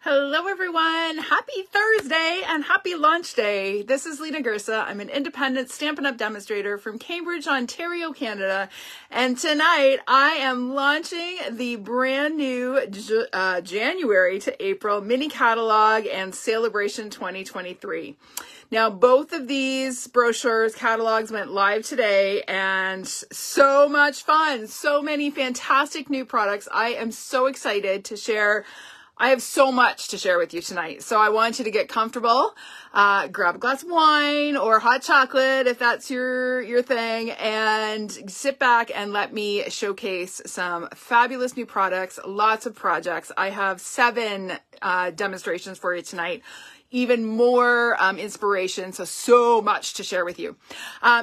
Hello everyone, happy Thursday and happy launch day. This is Lena Gersa. I'm an independent Stampin' Up! Demonstrator from Cambridge, Ontario, Canada. And tonight I am launching the brand new January to April mini catalog and Saleabration 2023. Now, both of these brochures, catalogs went live today and so much fun. So many fantastic new products. I am so excited to share. I have so much to share with you tonight. So I want you to get comfortable, grab a glass of wine or hot chocolate if that's your thing, and sit back and let me showcase some fabulous new products, lots of projects. I have 7 demonstrations for you tonight. Even more inspiration, so much to share with you.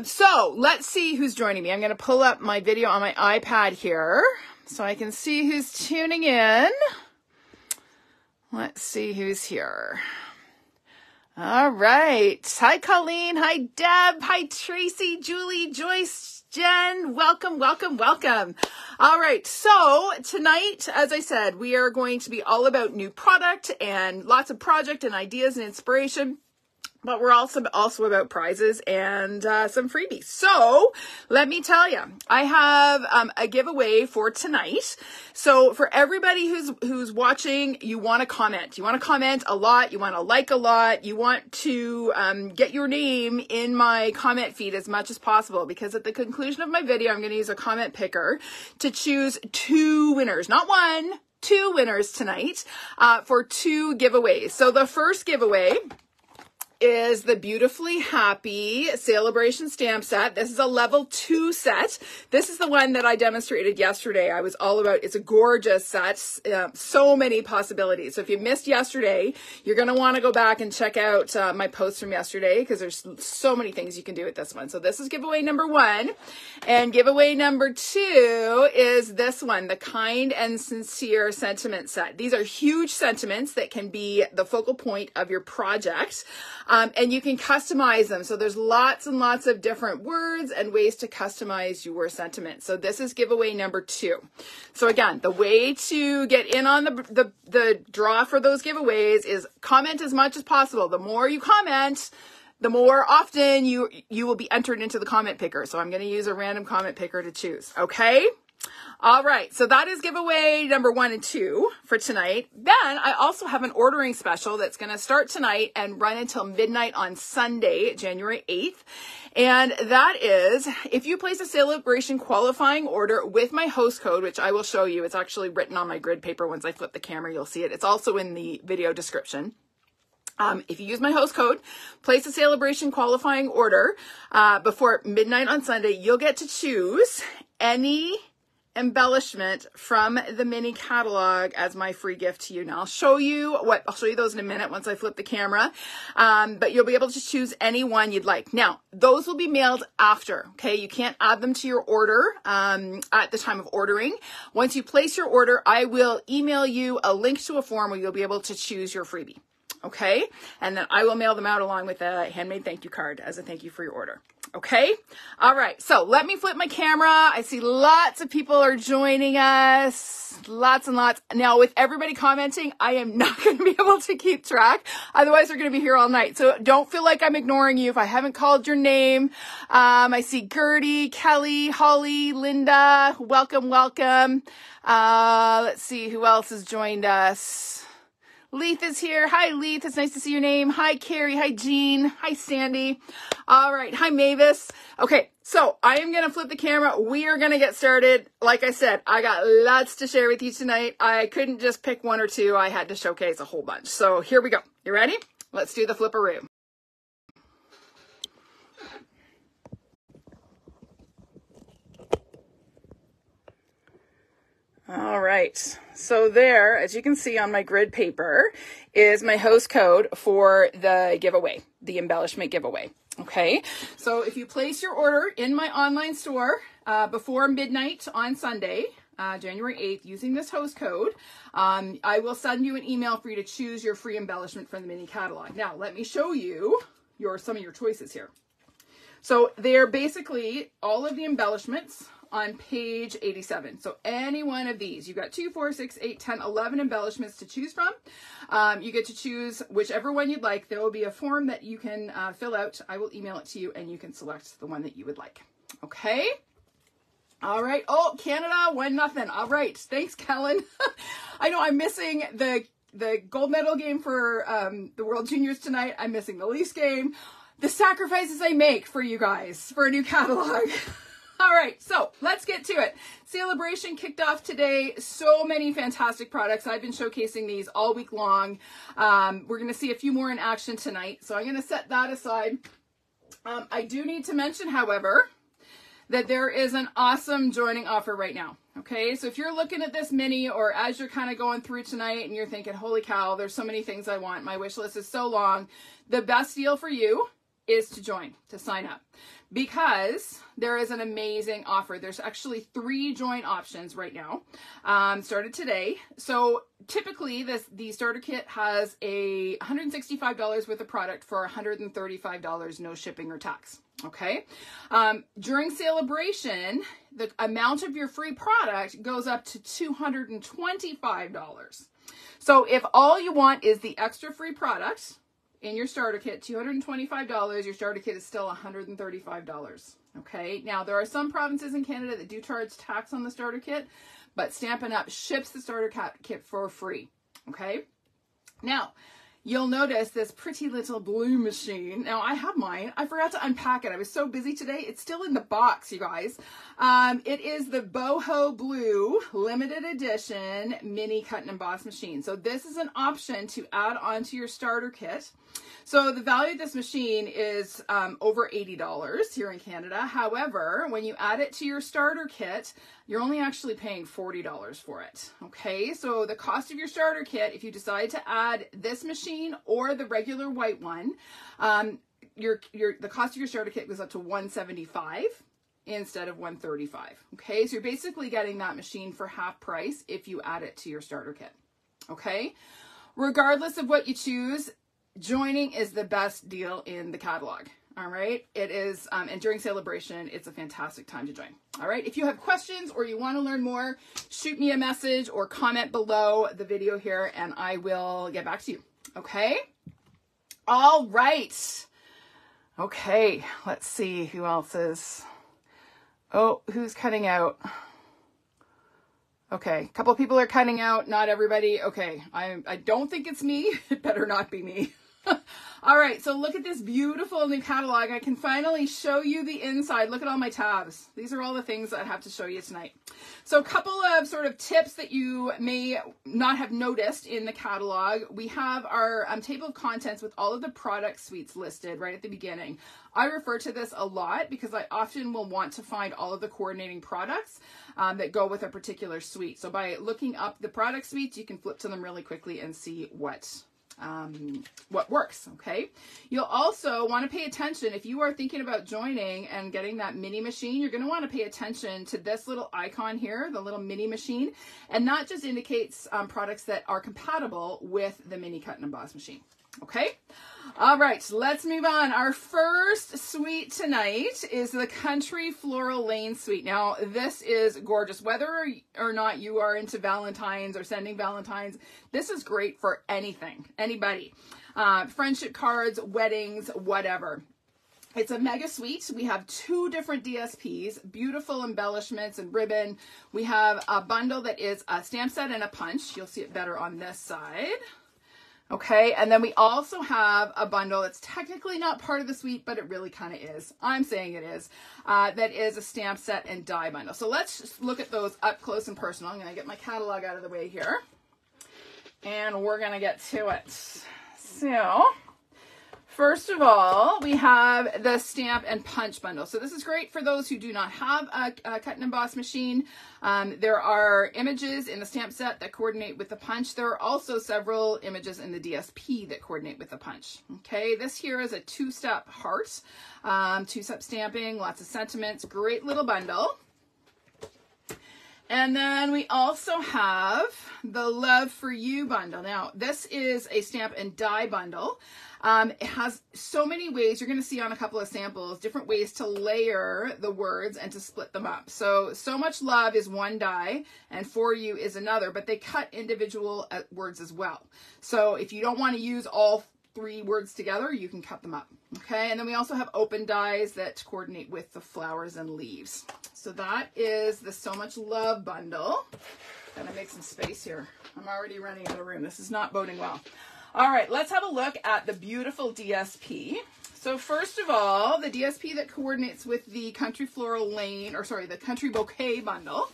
So let's see who's joining me. I'm going to pull up my video on my iPad here so I can see who's tuning in. Let's see who's here. All right. Hi, Colleen. Hi, Deb. Hi, Tracy, Julie, Joyce, Jen. Welcome, welcome, welcome. All right. So tonight, as I said, we are going to be all about new product and lots of project and ideas and inspiration. But we're also about prizes and some freebies. So let me tell you, I have a giveaway for tonight. So for everybody who's watching, you want to comment. You want to comment a lot. You want to like a lot. You want to get your name in my comment feed as much as possible, because at the conclusion of my video, I'm going to use a comment picker to choose 2 winners, not 1, 2 winners tonight for 2 giveaways. So the first giveaway is the Beautifully Happy Sale-a-bration stamp set. This is a level 2 set. This is the one that I demonstrated yesterday. I was all about, it's a gorgeous set. So many possibilities. So if you missed yesterday, you're going to want to go back and check out my post from yesterday, because there's so many things you can do with this one. So this is giveaway number 1. And giveaway number 2 is this one, the Kind and Sincere Sentiment set. These are huge sentiments that can be the focal point of your project. And you can customize them. So there's lots and lots of different words and ways to customize your sentiment. So this is giveaway number 2. So again, the way to get in on the draw for those giveaways is comment as much as possible. The more you comment, the more often you will be entered into the comment picker. So I'm going to use a random comment picker to choose. Okay. All right, so that is giveaway number 1 and 2 for tonight. Then I also have an ordering special that's going to start tonight and run until midnight on Sunday, January 8th. And that is, if you place a Saleabration qualifying order with my host code, which I will show you, it's actually written on my grid paper. Once I flip the camera, you'll see it. It's also in the video description. If you use my host code, place a Saleabration qualifying order before midnight on Sunday, you'll get to choose any embellishment from the mini catalog as my free gift to you. Now I'll show you those in a minute once I flip the camera. But you'll be able to choose any one you'd like. Now, those will be mailed after, okay? You can't add them to your order at the time of ordering. Once you place your order, I will email you a link to a form where you'll be able to choose your freebie. Okay. And then I will mail them out along with a handmade thank you card as a thank you for your order. Okay. All right. So let me flip my camera. I see lots of people are joining us. Lots and lots. Now with everybody commenting, I am not going to be able to keep track. Otherwise, we're going to be here all night. So don't feel like I'm ignoring you if I haven't called your name. I see Gertie, Kelly, Holly, Linda. Welcome, welcome. Let's see who else has joined us. Leith is here. Hi, Leith. It's nice to see your name. Hi, Carrie. Hi, Jean. Hi, Sandy. All right. Hi, Mavis. Okay. So I am going to flip the camera. We are going to get started. Like I said, I got lots to share with you tonight. I couldn't just pick 1 or 2. I had to showcase a whole bunch. So here we go. You ready? Let's do the flipperoo. All right, so there, as you can see on my grid paper, is my host code for the giveaway, the embellishment giveaway. Okay, so if you place your order in my online store before midnight on Sunday, January 8th, using this host code, I will send you an email for you to choose your free embellishment from the mini catalog. Now, let me show you some of your choices here. So they're basically, all of the embellishments on page 87. So any one of these, you've got 2, 4, 6, 8, 10, 11 embellishments to choose from. You get to choose whichever one you'd like. There will be a form that you can fill out. I will email it to you and you can select the one that you would like. Okay. All right. Oh, Canada 1-0. All right. Thanks, Kellen. I know I'm missing the gold medal game for the World Juniors tonight. I'm missing the Leafs game. The sacrifices I make for you guys for a new catalog. All right, so let's get to it. Saleabration kicked off today. So many fantastic products. I've been showcasing these all week long. We're going to see a few more in action tonight, so I'm going to set that aside. I do need to mention, however, that there is an awesome joining offer right now. Okay, so if you're looking at this mini, or as you're kind of going through tonight and you're thinking, holy cow, there's so many things I want, my wish list is so long, the best deal for you is to join, to sign up, because there is an amazing offer. There's actually 3 join options right now, started today. So typically the starter kit has a $165 worth of product for $135, no shipping or tax. Okay. During Saleabration, the amount of your free product goes up to $225. So if all you want is the extra free product in your starter kit, $225, your starter kit is still $135. Okay. Now there are some provinces in Canada that do charge tax on the starter kit, but Stampin' Up ships the starter kit for free. Okay. Now, you'll notice this pretty little blue machine. Now, I have mine. I forgot to unpack it. I was so busy today. It's still in the box, you guys. It is the Boho Blue limited edition mini cut and emboss machine. So this is an option to add onto your starter kit. So the value of this machine is over $80 here in Canada. However, when you add it to your starter kit, you're only actually paying $40 for it. Okay, so the cost of your starter kit, if you decide to add this machine or the regular white one, the cost of your starter kit goes up to $175 instead of $135. Okay, so you're basically getting that machine for half price if you add it to your starter kit. Okay, regardless of what you choose, joining is the best deal in the catalog. All right, it is, and during Saleabration, it's a fantastic time to join. All right, if you have questions or you want to learn more, shoot me a message or comment below the video here and I will get back to you. Okay, all right. Okay, let's see who else is. Oh, who's cutting out? Okay, a couple of people are cutting out, not everybody. Okay, I don't think it's me. It better not be me. All right, so look at this beautiful new catalog. I can finally show you the inside. Look at all my tabs. These are all the things that I have to show you tonight. So a couple of sort of tips that you may not have noticed in the catalog. We have our table of contents with all of the product suites listed right at the beginning. I refer to this a lot because I often will want to find all of the coordinating products that go with a particular suite. So by looking up the product suites, you can flip to them really quickly and see what works. Okay, you'll also want to pay attention if you are thinking about joining and getting that mini machine. You're going to want to pay attention to this little icon here, the little mini machine, and that just indicates products that are compatible with the mini cut and emboss machine. Okay, all right, let's move on. Our first suite tonight is the Country Floral Lane Suite. Now, this is gorgeous. Whether or not you are into Valentine's or sending Valentines, this is great for anything, anybody. Friendship cards, weddings, whatever. It's a mega suite. We have 2 different DSPs, beautiful embellishments and ribbon. We have a bundle that is a stamp set and a punch. You'll see it better on this side. Okay, and then we also have a bundle that's technically not part of the suite, but it really kind of is. I'm saying it is. That is a stamp set and die bundle. So let's just look at those up close and personal. I'm going to get my catalog out of the way here. And we're going to get to it. So, first of all, we have the stamp and punch bundle. So this is great for those who do not have a cut and emboss machine. There are images in the stamp set that coordinate with the punch. There are also several images in the DSP that coordinate with the punch. Okay, this here is a 2-step heart, 2-step stamping, lots of sentiments, great little bundle. And then we also have the Love for You bundle. Now, this is a stamp and die bundle. It has so many ways, you're going to see on a couple of samples, different ways to layer the words and to split them up. So much love is one die and for you is another, but they cut individual words as well. So if you don't want to use all 3 words together, you can cut them up. Okay, and then we also have open dies that coordinate with the flowers and leaves. So that is the So Much Love bundle. Gotta make some space here. I'm already running out of room. This is not boding well. All right, let's have a look at the beautiful DSP. So first of all, the DSP that coordinates with the Country Floral Lane, or sorry, the Country Bouquet bundle.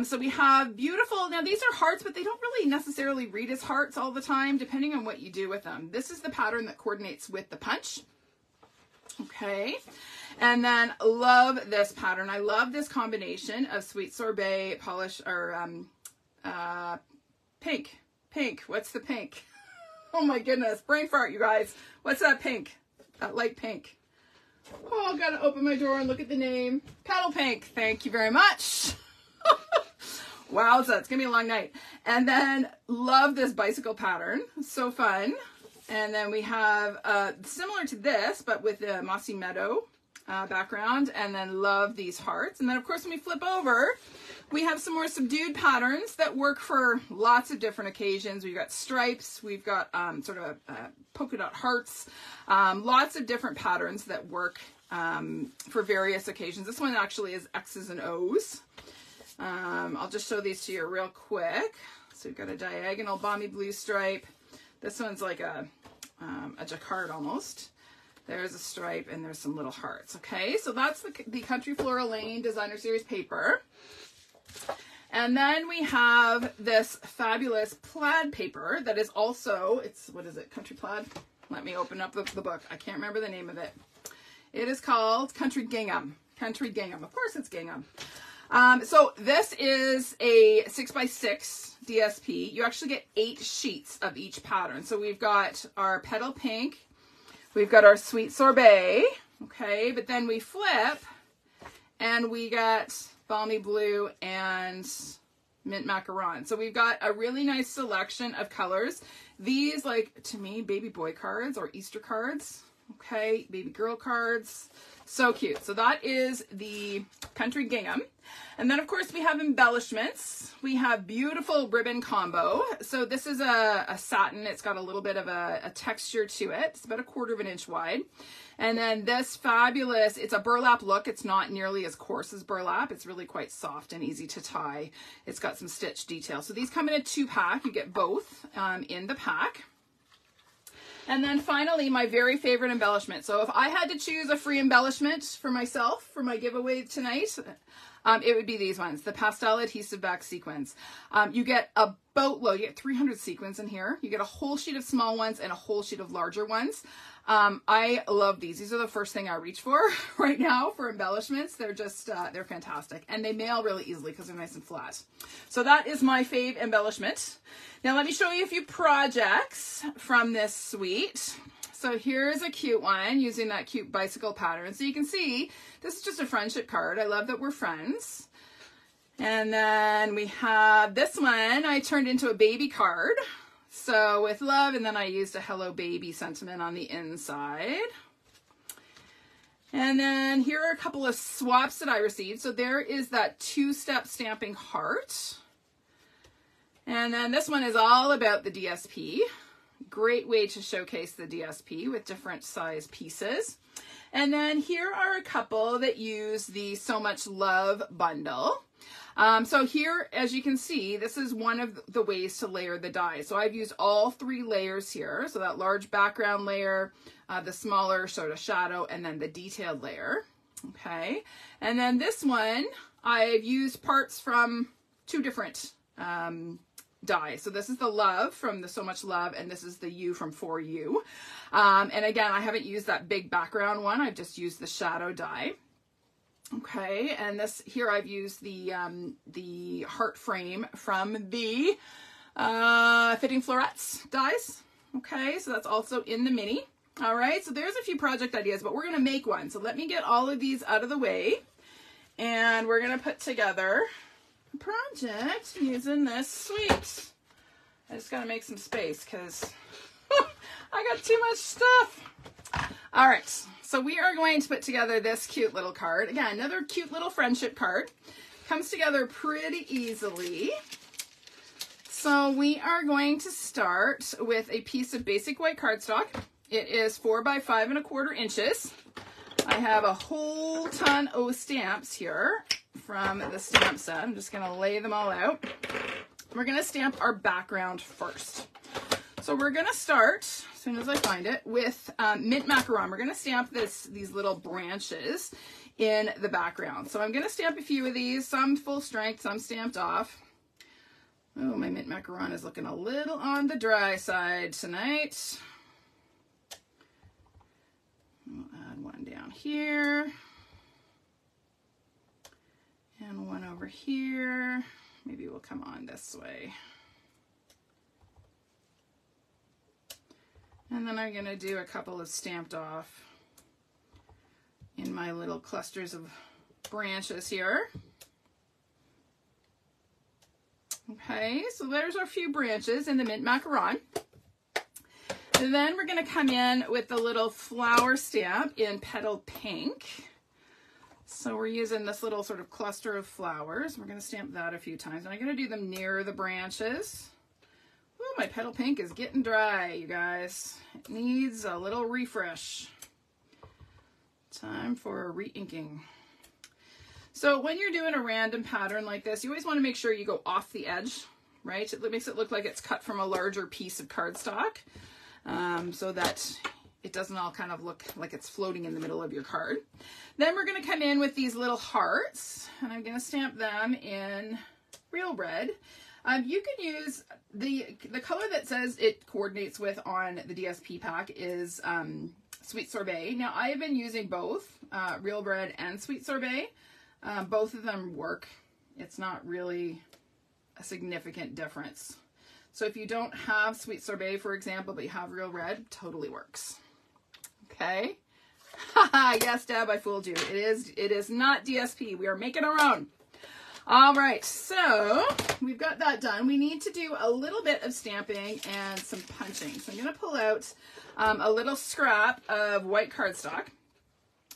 So we have beautiful, now these are hearts, but they don't really necessarily read as hearts all the time, depending on what you do with them. This is the pattern that coordinates with the punch. Okay, and then love this pattern. I love this combination of Sweet Sorbet, polish, or pink. What's the pink? Oh my goodness, brain fart, you guys. What's that pink? That light pink. Oh, I've got to open my door and look at the name. Petal Pink, thank you very much. Wowza, it's gonna be a long night. And then love this bicycle pattern, so fun. And then we have similar to this, but with the mossy meadow background, and then love these hearts. And then of course when we flip over, we have some more subdued patterns that work for lots of different occasions. We've got stripes, we've got sort of polka dot hearts, lots of different patterns that work for various occasions. This one actually is X's and O's. I'll just show these to you real quick. So we've got a diagonal balmy blue stripe. This one's like a jacquard almost. There's a stripe and there's some little hearts. Okay, so that's the Country Floral Lane Designer Series paper. And then we have this fabulous plaid paper that is also, what is it, Country Plaid? Let me open up the book. I can't remember the name of it. It is called Country Gingham. Country Gingham. Of course it's Gingham. So this is a 6x6 DSP. You actually get 8 sheets of each pattern. So we've got our Petal Pink. We've got our Sweet Sorbet. Okay, but then we flip and we got Balmy Blue and Mint Macaron. So we've got a really nice selection of colors. These, like, to me, baby boy cards or Easter cards. Okay, baby girl cards. So cute. So that is the Country Gingham. And then, of course, we have embellishments. We have beautiful ribbon combo. So this is a satin. It's got a little bit of a texture to it. It's about 1/4 inch wide. And then this fabulous, it's a burlap look. It's not nearly as coarse as burlap. It's really quite soft and easy to tie. It's got some stitch detail. So these come in a 2-pack. You get both in the pack. And then finally, my very favorite embellishment. So if I had to choose a free embellishment for myself, for my giveaway tonight, it would be these ones, the pastel adhesive back sequins. You get a boatload, you get 300 sequins in here. You get a whole sheet of small ones and a whole sheet of larger ones. I love these. These are the first thing I reach for right now for embellishments. They're just, they're fantastic. And they mail really easily because they're nice and flat. So that is my fave embellishment. Now let me show you a few projects from this suite. So here's a cute one using that cute bicycle pattern. So you can see this is just a friendship card. I love that we're friends. And then we have this one I turned into a baby card. So with love, and then I used a hello baby sentiment on the inside. And then here are a couple of swaps that I received. So there is that 2-step stamping heart. And then this one is all about the DSP. Great way to showcase the DSP with different size pieces. And then here are a couple that use the So Much Love bundle. So here, as you can see, this is one of the ways to layer the die. So I've used all 3 layers here. So that large background layer, the smaller sort of shadow, and then the detailed layer. Okay. And then this one, I've used parts from 2 different die. So this is the Love from the So Much Love, and this is the You from For You. And again, I haven't used that big background one. I've just used the shadow die. Okay, and this here I've used the heart frame from the Fitting Florets dies. Okay, so that's also in the mini. All right, so there's a few project ideas, but we're going to make one. So let me get all of these out of the way, and we're going to put together project using this suite. I just gotta make some space because I got too much stuff. All right, so we are going to put together this cute little card. Again, another cute little friendship card. Comes together pretty easily. So we are going to start with a piece of basic white cardstock. It is 4 by 5 1/4 inches. I have a whole ton of stamps here from the stamp set. I'm just gonna lay them all out. We're gonna stamp our background first. So we're gonna start, as soon as I find it, with mint macaron. We're gonna stamp these little branches in the background. So I'm gonna stamp a few of these, some full strength, some stamped off. Oh, my mint macaron is looking a little on the dry side tonight. We'll add one down here. And one over here. Maybe we'll come on this way. And then I'm going to do a couple of stamped off in my little clusters of branches here. Okay, so there's our few branches in the mint macaron. And then we're going to come in with the little flower stamp in petal pink. So we're using this little sort of cluster of flowers. We're going to stamp that a few times. And I'm going to do them near the branches. Ooh, my petal pink is getting dry, you guys. It needs a little refresh. Time for re-inking. So when you're doing a random pattern like this, you always want to make sure you go off the edge, right? It makes it look like it's cut from a larger piece of cardstock, so that it doesn't all kind of look like it's floating in the middle of your card. Then we're going to come in with these little hearts, and I'm going to stamp them in real red. You can use the color that says it coordinates with on the DSP pack is Sweet Sorbet. Now I have been using both real red and Sweet Sorbet. Both of them work. It's not really a significant difference. So if you don't have Sweet Sorbet, for example, but you have real red, totally works. Okay. Yes, Deb, I fooled you. It is not DSP. We are making our own. All right, so we've got that done. We need to do a little bit of stamping and some punching. So I'm going to pull out a little scrap of white cardstock.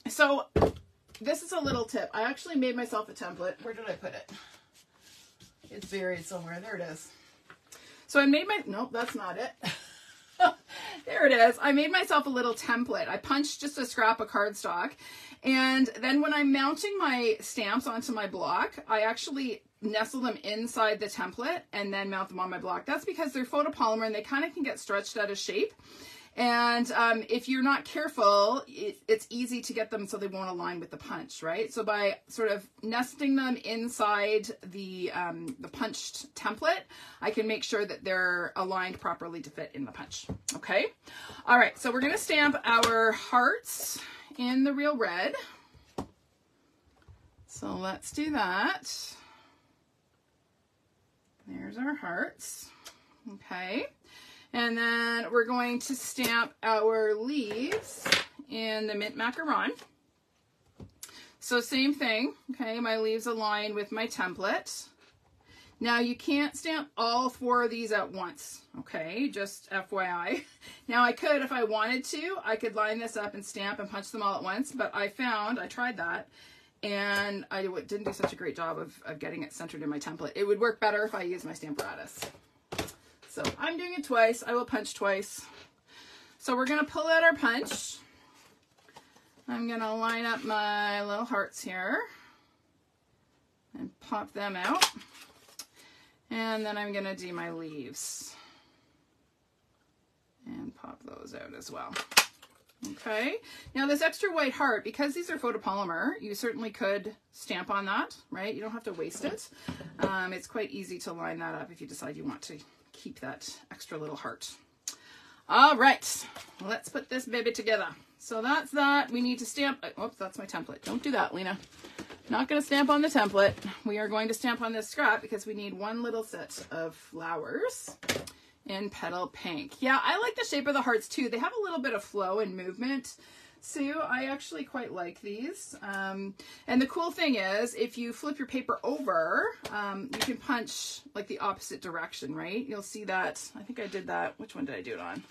So this is a little tip. I actually made myself a template. Where did I put it? It's buried somewhere. There it is. So I made nope, that's not it. There it is. I made myself a little template. I punched just a scrap of cardstock. And then when I'm mounting my stamps onto my block, I actually nestle them inside the template and then mount them on my block. That's because they're photopolymer and they kind of can get stretched out of shape. And if you're not careful, it's easy to get them so they won't align with the punch, right? So by sort of nesting them inside the punched template, I can make sure that they're aligned properly to fit in the punch. Okay. All right. So we're going to stamp our hearts in the real red. So let's do that. There's our hearts. Okay. And then we're going to stamp our leaves in the mint macaron. So same thing, okay, my leaves align with my template. Now you can't stamp all 4 of these at once, okay, just FYI. Now I could, if I wanted to, I could line this up and stamp and punch them all at once, but I tried that, and I didn't do such a great job of getting it centered in my template. It would work better if I used my Stamparatus. So I'm doing it twice. I will punch twice. So we're going to pull out our punch. I'm going to line up my little hearts here and pop them out. And then I'm going to do my leaves and pop those out as well. Okay. Now this extra white heart, because these are photopolymer, you certainly could stamp on that, right? You don't have to waste it. It's quite easy to line that up if you decide you want to keep that extra little heart. All right, let's put this baby together. So that's that. We need to stamp. Oops, that's my template. Don't do that, Lena. Not going to stamp on the template. We are going to stamp on this scrap because we need one little set of flowers in petal pink. Yeah, I like the shape of the hearts too. They have a little bit of flow and movement. Sue, I actually quite like these. And the cool thing is, if you flip your paper over, you can punch like the opposite direction, right? You'll see that. I think I did that. Which one did I do it on?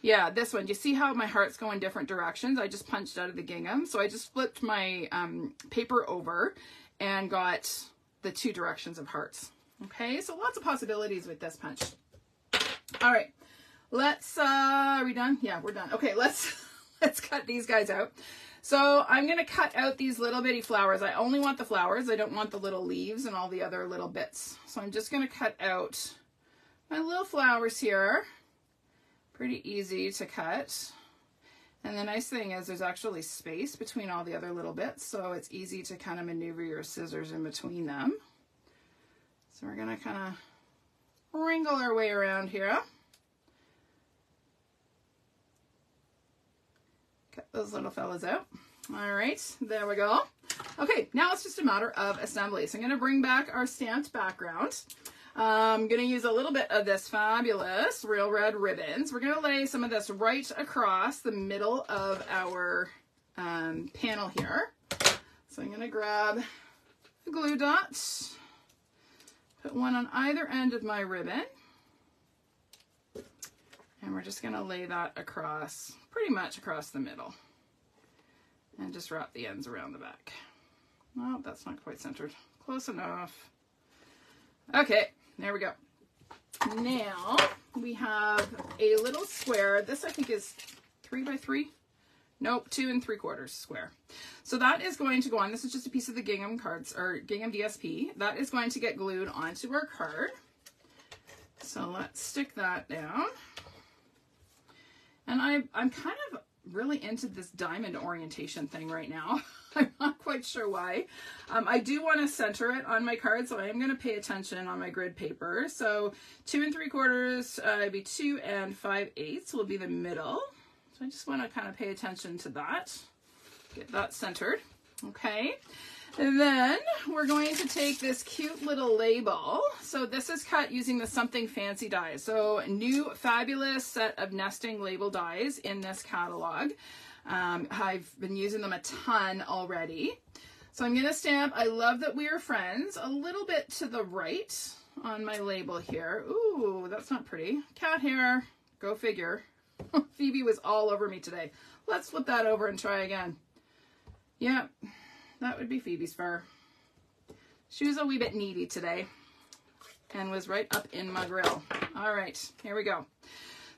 Yeah, this one. You see how my hearts go in different directions? I just punched out of the gingham. So I just flipped my paper over and got the two directions of hearts. Okay, so lots of possibilities with this punch. All right, let's, are we done? Yeah, we're done. Okay, let's cut these guys out. So I'm going to cut out these little bitty flowers. I only want the flowers. I don't want the little leaves and all the other little bits. So I'm just going to cut out my little flowers here. Pretty easy to cut. And the nice thing is there's actually space between all the other little bits, so it's easy to kind of maneuver your scissors in between them. So we're going to kind of wrinkle our way around here. Cut those little fellas out. All right, there we go. Okay, now it's just a matter of assembly. So I'm going to bring back our stamped background. I'm going to use a little bit of this fabulous Real Red Ribbons. We're going to lay some of this right across the middle of our panel here. So I'm going to grab a glue dot, put one on either end of my ribbon, and we're just going to lay that across, pretty much across the middle, and just wrap the ends around the back. Oh, that's not quite centered. Close enough. Okay. There we go. Now we have a little square. This I think is 3 by 3. Nope, 2 3/4 square. So that is going to go on. This is just a piece of the gingham cards or gingham DSP. That is going to get glued onto our card. So let's stick that down. And I'm kind of really into this diamond orientation thing right now. I'm not quite sure why. I do want to center it on my card, so I am going to pay attention on my grid paper. So 2 3/4 be 2 5/8 will be the middle. So I just want to kind of pay attention to that. Get that centered. Okay. And then we're going to take this cute little label. So this is cut using the Something Fancy dies. So a new fabulous set of nesting label dies in this catalog. I've been using them a ton already. So I'm going to stamp I Love That We Are Friends a little bit to the right on my label here. Ooh, that's not pretty. Cat hair. Go figure. Phoebe was all over me today. Let's flip that over and try again. Yep, that would be Phoebe's fur. She was a wee bit needy today and was right up in my grill. All right, here we go.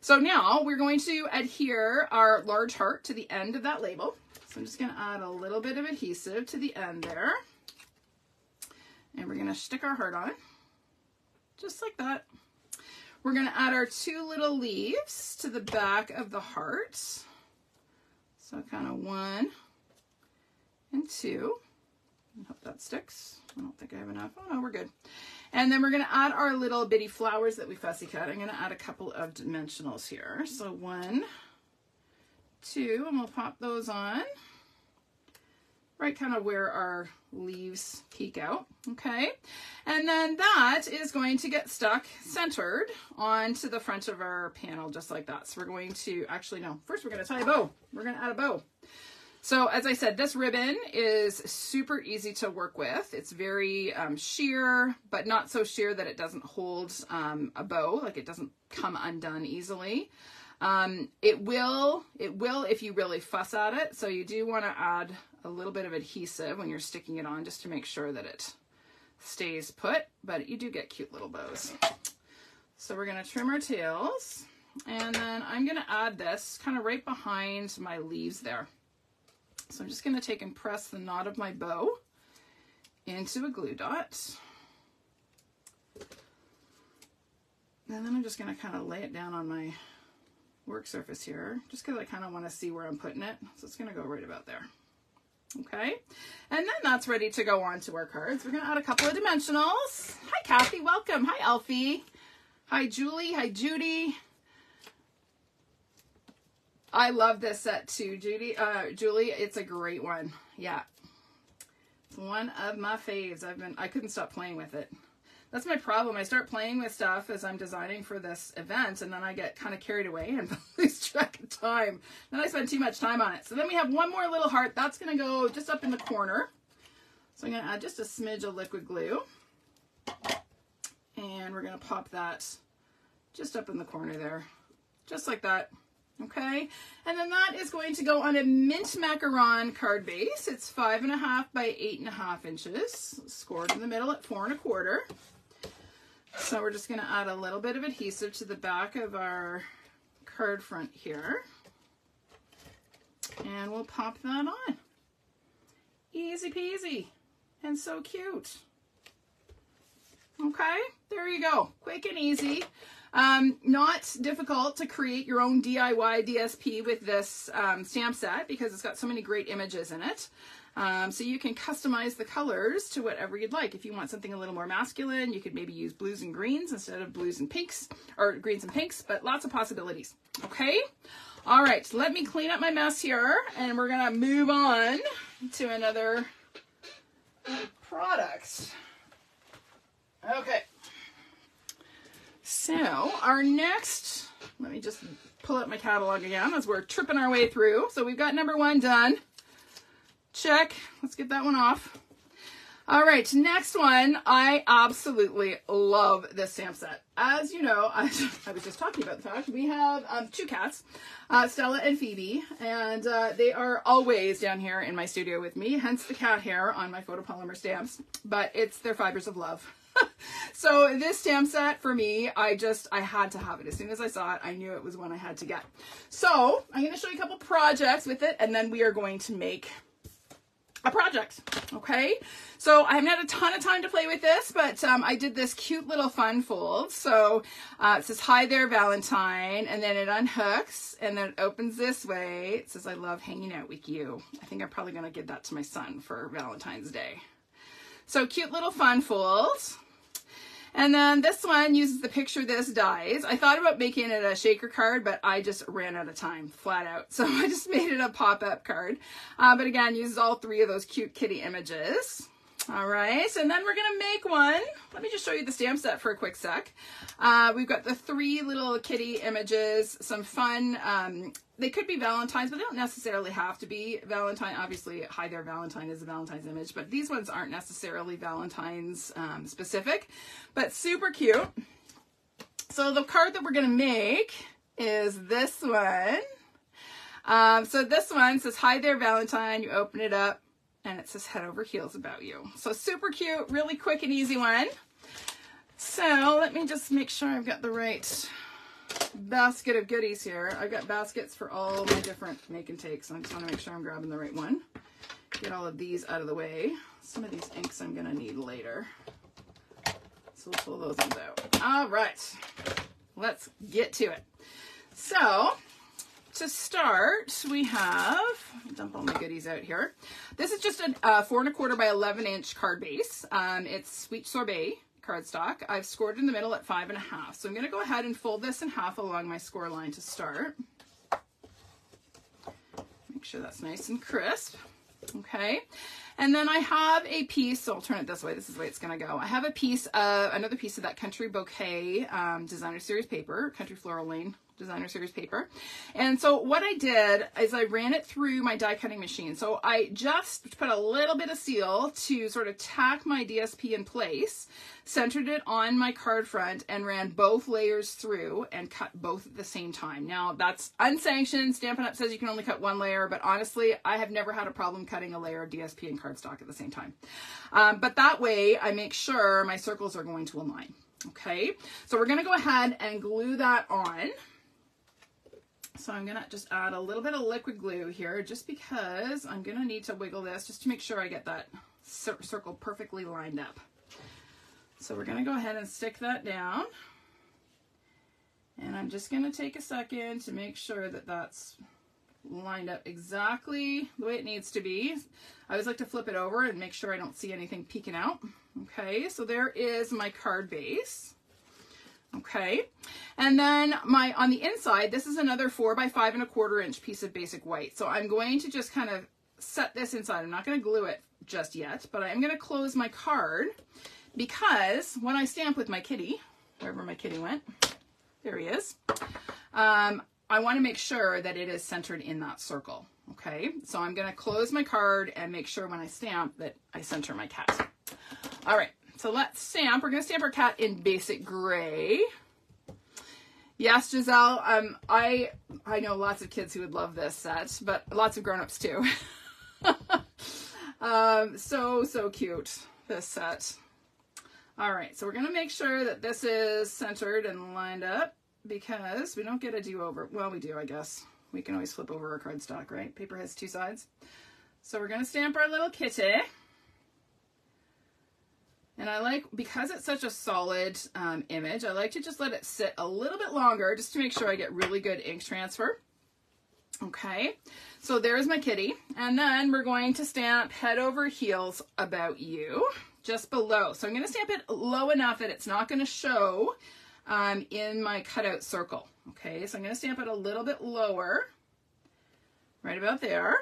So now we're going to adhere our large heart to the end of that label. So I'm just going to add a little bit of adhesive to the end there. And we're going to stick our heart on, just like that. We're going to add our 2 little leaves to the back of the heart. So kind of 1 and 2. I hope that sticks. I don't think I have enough. Oh no, we're good. And then we're going to add our little bitty flowers that we fussy cut. I'm going to add a couple of dimensionals here. So 1, 2, and we'll pop those on right kind of where our leaves peek out. Okay. And then that is going to get stuck centered onto the front of our panel just like that. So we're going to, actually no, first we're going to tie a bow. We're going to add a bow. So as I said, this ribbon is super easy to work with. It's very sheer, but not so sheer that it doesn't hold a bow, like it doesn't come undone easily. It will if you really fuss at it. So you do want to add a little bit of adhesive when you're sticking it on just to make sure that it stays put, but you do get cute little bows. So we're going to trim our tails, and then I'm going to add this kind of right behind my leaves there. So I'm just going to take and press the knot of my bow into a glue dot. And then I'm just going to kind of lay it down on my work surface here, just because I kind of want to see where I'm putting it. So it's going to go right about there. Okay. And then that's ready to go on to our cards. We're going to add a couple of dimensionals. Hi, Kathy. Welcome. Hi, Elfie. Hi, Julie. Hi, Judy. I love this set too, Julie. It's a great one. Yeah. It's one of my faves. I couldn't stop playing with it. That's my problem. I start playing with stuff as I'm designing for this event, and then I get kind of carried away and lose track of time. Then I spend too much time on it. So then we have one more little heart. That's going to go just up in the corner. So I'm going to add just a smidge of liquid glue. And we're going to pop that just up in the corner there. Just like that. Okay, and then that is going to go on a mint macaron card base. It's 5.5 by 8.5 inches, scored in the middle at 4 1/4. So we're just going to add a little bit of adhesive to the back of our card front here, and we'll pop that on. Easy peasy, and so cute. Okay, there you go, quick and easy. Not difficult to create your own DIY DSP with this stamp set because it's got so many great images in it. So you can customize the colors to whatever you'd like. If you want something a little more masculine, you could maybe use blues and greens instead of blues and pinks, or greens and pinks, but lots of possibilities. Okay? All right, let me clean up my mess here, and we're gonna move on to another product. Okay. So our next, let me just pull up my catalog again as we're tripping our way through. So we've got number 1 done. Check. Let's get that one off. All right, next one. I absolutely love this stamp set. As you know, I was just talking about the fact we have 2 cats, Stella and Phoebe, and they are always down here in my studio with me, hence the cat hair on my photopolymer stamps, but it's their fibers of love. So this stamp set for me, I had to have it. As soon as I saw it, I knew it was one I had to get. So I'm going to show you a couple projects with it, and then we are going to make a project. Okay, so I haven't had a ton of time to play with this, but I did this cute little fun fold. So it says, "Hi there, Valentine," and then it unhooks, and then it opens this way. It says, "I love hanging out with you." I think I'm probably going to give that to my son for Valentine's Day. So cute little fun fold. And then this one uses the Picture This dies. I thought about making it a shaker card, but I just ran out of time, flat out. So I just made it a pop-up card. But again, uses all 3 of those cute kitty images. All right, and then we're gonna make one. Let me just show you the stamp set for a quick sec. We've got the 3 little kitty images, some fun, they could be Valentine's, but they don't necessarily have to be Valentine. Obviously, "Hi there, Valentine" is a Valentine's image, but these ones aren't necessarily Valentine's specific, but super cute. So the card that we're gonna make is this one. So this one says, "Hi there, Valentine." You open it up, and it says, "Head over heels about you." So super cute, really quick and easy one. So let me just make sure I've got the right basket of goodies here. I've got baskets for all my different make and takes. I just want to make sure I'm grabbing the right one. Get all of these out of the way. Some of these inks I'm going to need later. So we'll pull those ones out. All right, let's get to it. So to start, we have, dump all my goodies out here. This is just a 4 1/4 by 11 inch card base. It's Sweet Sorbet cardstock. I've scored in the middle at 5.5. So I'm going to go ahead and fold this in half along my score line to start. Make sure that's nice and crisp. Okay. And then I have a piece, so I'll turn it this way. This is the way it's going to go. I have a piece of, another piece of that Country Bouquet Designer Series paper, Country Floral Lane Designer Series paper. And so what I did is I ran it through my die cutting machine. So I just put a little bit of seal to sort of tack my DSP in place, centered it on my card front, and ran both layers through and cut both at the same time. Now that's unsanctioned. Stampin' Up! Says you can only cut 1 layer, but honestly, I have never had a problem cutting a layer of DSP and cardstock at the same time. But that way I make sure my circles are going to align. Okay, so we're going to go ahead and glue that on. So I'm going to just add a little bit of liquid glue here just because I'm going to need to wiggle this just to make sure I get that circle perfectly lined up. So we're going to go ahead and stick that down. And I'm just going to take a second to make sure that that's lined up exactly the way it needs to be. I always like to flip it over and make sure I don't see anything peeking out. Okay, so there is my card base. Okay, and then on the inside, this is another 4 by 5 1/4 inch piece of basic white. So I'm going to just kind of set this inside. I'm not going to glue it just yet, but I'm going to close my card. because when I stamp with my kitty, wherever my kitty went, there he is, I want to make sure that it is centered in that circle. Okay, so I'm going to close my card and make sure when I stamp that I center my cat. All right, so let's stamp. We're going to stamp our cat in basic gray. Yes, Giselle, I know lots of kids who would love this set, but lots of grown-ups too. So cute, this set. All right, so we're going to make sure that this is centered and lined up because we don't get a do-over. Well, we do, I guess. We can always flip over our cardstock, right? Paper has two sides. So we're going to stamp our little kitty. And I like, because it's such a solid image, I like to just let it sit a little bit longer just to make sure I get really good ink transfer. Okay, so there's my kitty. And then we're going to stamp head over heels about you just below. So I'm going to stamp it low enough that it's not going to show in my cutout circle. Okay, so I'm going to stamp it a little bit lower, right about there.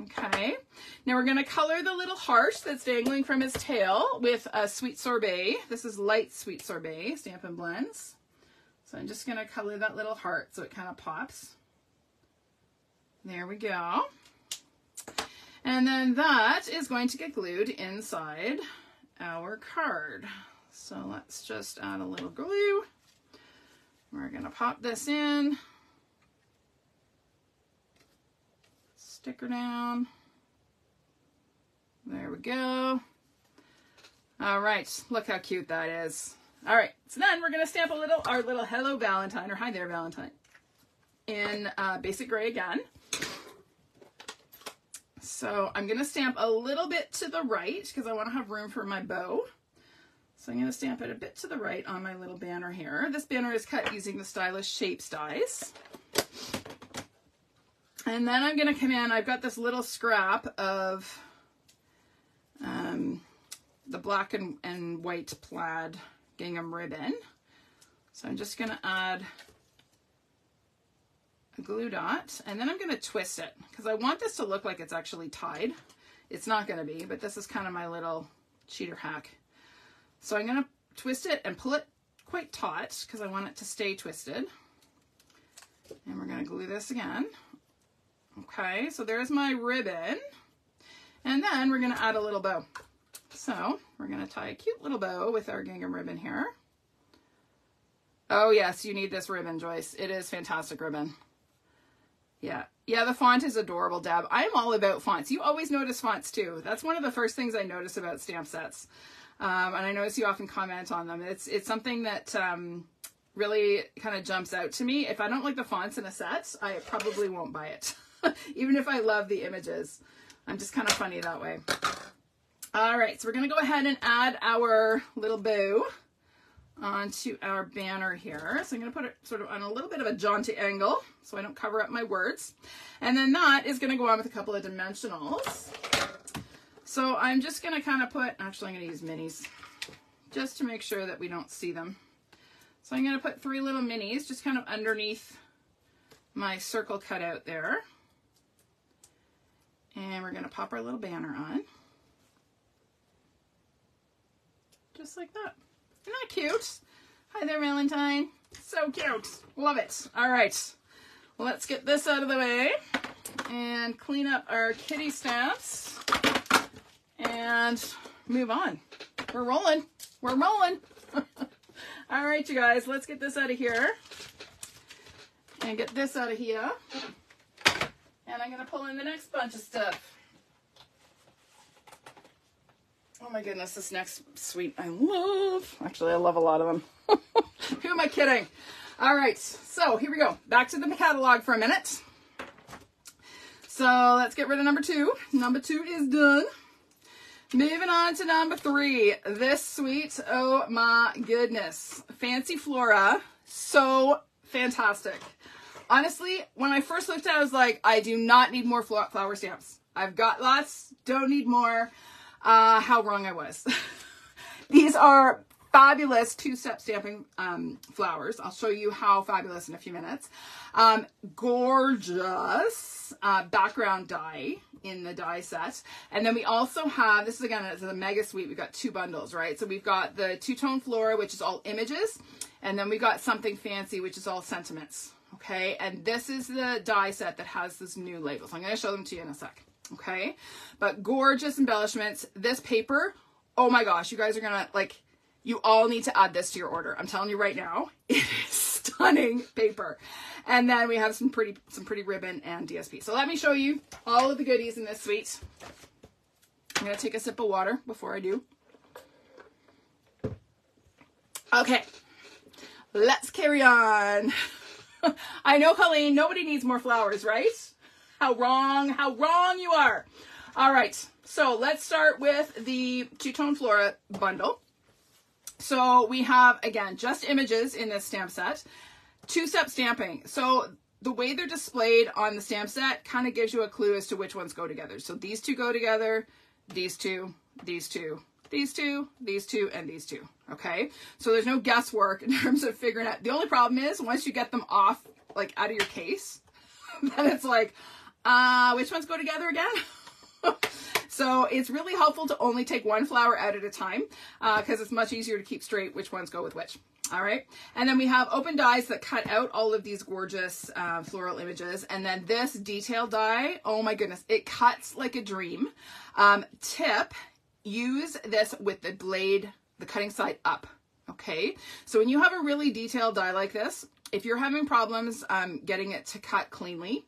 Okay, now we're going to color the little heart that's dangling from his tail with a Sweet Sorbet. This is light Sweet Sorbet, Stampin' Blends. So I'm just going to color that little heart so it kind of pops. There we go. And then that is going to get glued inside our card. So let's just add a little glue. We're going to pop this in. Sticker down. There we go. All right, look how cute that is. All right, so then we're going to stamp our little Hello Valentine, or Hi There Valentine, in basic gray again. So I'm going to stamp a little bit to the right because I want to have room for my bow. So I'm going to stamp it a bit to the right on my little banner here. This banner is cut using the Stylish Shapes dies. And then I'm going to come in, I've got this little scrap of the black and white plaid gingham ribbon. So I'm just going to add a glue dot, and then I'm going to twist it because I want this to look like it's actually tied. It's not going to be, but this is kind of my little cheater hack. So I'm going to twist it and pull it quite taut because I want it to stay twisted. And we're going to glue this again. Okay, so there's my ribbon. And then we're going to add a little bow. So we're going to tie a cute little bow with our gingham ribbon here. Oh yes, you need this ribbon, Joyce. It is fantastic ribbon. Yeah, the font is adorable, Deb. I'm all about fonts. You always notice fonts too. That's one of the first things I notice about stamp sets. And I notice you often comment on them. It's something that really kind of jumps out to me. If I don't like the fonts in a set, I probably won't buy it. Even if I love the images. I'm just kind of funny that way. All right, so we're going to go ahead and add our little bow onto our banner here. So I'm going to put it sort of on a little bit of a jaunty angle so I don't cover up my words. And then that is going to go on with a couple of dimensionals. So I'm just going to kind of put, actually I'm going to use minis just to make sure that we don't see them. So I'm going to put 3 little minis just kind of underneath my circle cutout there. And we're going to pop our little banner on. Just like that. Isn't that cute? Hi there, Valentine. So cute. Love it. All right. Well, let's get this out of the way and clean up our kitty stamps and move on. We're rolling. We're rolling. All right, you guys, let's get this out of here and get this out of here. And I'm going to pull in the next bunch of stuff. Oh my goodness, this next suite I love. Actually, I love a lot of them. Who am I kidding? All right, so here we go. Back to the catalog for a minute. So let's get rid of number 2. Number 2 is done. Moving on to number 3. This suite, oh my goodness. Fancy Flora, so fantastic. Honestly, when I first looked at it, I was like, I do not need more flower stamps. I've got lots, don't need more. How wrong I was. These are fabulous two-step stamping flowers. I'll show you how fabulous in a few minutes. Gorgeous background die in the die set. And then we also have, this is again, it's a mega suite. We've got 2 bundles, right? So we've got the two-tone Flora, which is all images. And then we got Something Fancy, which is all sentiments. Okay, and this is the die set that has this new label. So I'm going to show them to you in a sec. Okay, but gorgeous embellishments. This paper, oh my gosh, you guys are going to like, you all need to add this to your order. I'm telling you right now, it is stunning paper. And then we have some pretty ribbon and DSP. So let me show you all of the goodies in this suite. I'm going to take a sip of water before I do. Okay, let's carry on. I know, Colleen, nobody needs more flowers, right? How wrong you are. All right, so let's start with the two-tone Flora bundle. So we have, again, just images in this stamp set. Two-step stamping. So the way they're displayed on the stamp set kind of gives you a clue as to which ones go together. So these 2 go together, these 2, these 2, these 2, these 2, and these 2. Okay, so there's no guesswork in terms of figuring out. The only problem is once you get them off, like out of your case, then it's like, which ones go together again? So it's really helpful to only take 1 flower out at a time because it's much easier to keep straight which ones go with which. All right, and then we have open dies that cut out all of these gorgeous floral images, and then this detail die, oh my goodness, it cuts like a dream. Tip, use this with the blade, the cutting side up. Okay, so when you have a really detailed die like this, if you're having problems getting it to cut cleanly,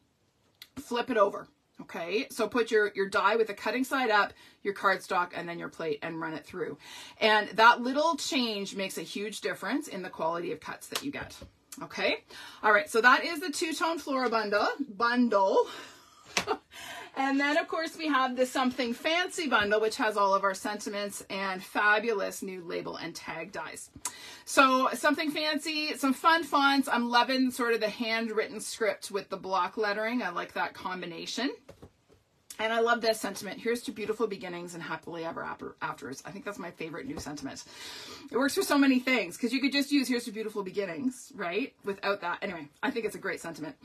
flip it over. Okay, so put your die with the cutting side up, your cardstock, and then your plate, and run it through. And that little change makes a huge difference in the quality of cuts that you get. Okay, all right, so that is the two-tone Flora bundle. And then, of course, we have the Something Fancy bundle, which has all of our sentiments and fabulous new label and tag dies. So Something Fancy, some fun fonts. I'm loving sort of the handwritten script with the block lettering. I like that combination. And I love this sentiment. Here's to beautiful beginnings and happily ever afters. I think that's my favorite new sentiment. It works for so many things because you could just use here's to beautiful beginnings, right? Without that. Anyway, I think it's a great sentiment.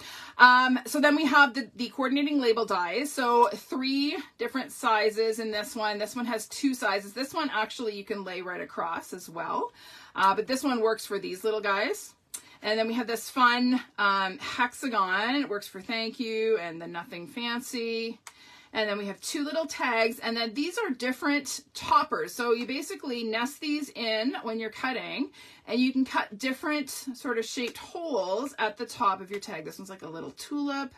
So then we have the coordinating label dies. So 3 different sizes in this one. This one has 2 sizes. This one actually you can lay right across as well. But this one works for these little guys. And then we have this fun hexagon. It works for thank you and the nothing fancy. And then we have 2 little tags, and then these are different toppers. So you basically nest these in when you're cutting, and you can cut different sort of shaped holes at the top of your tag. This one's like a little tulip.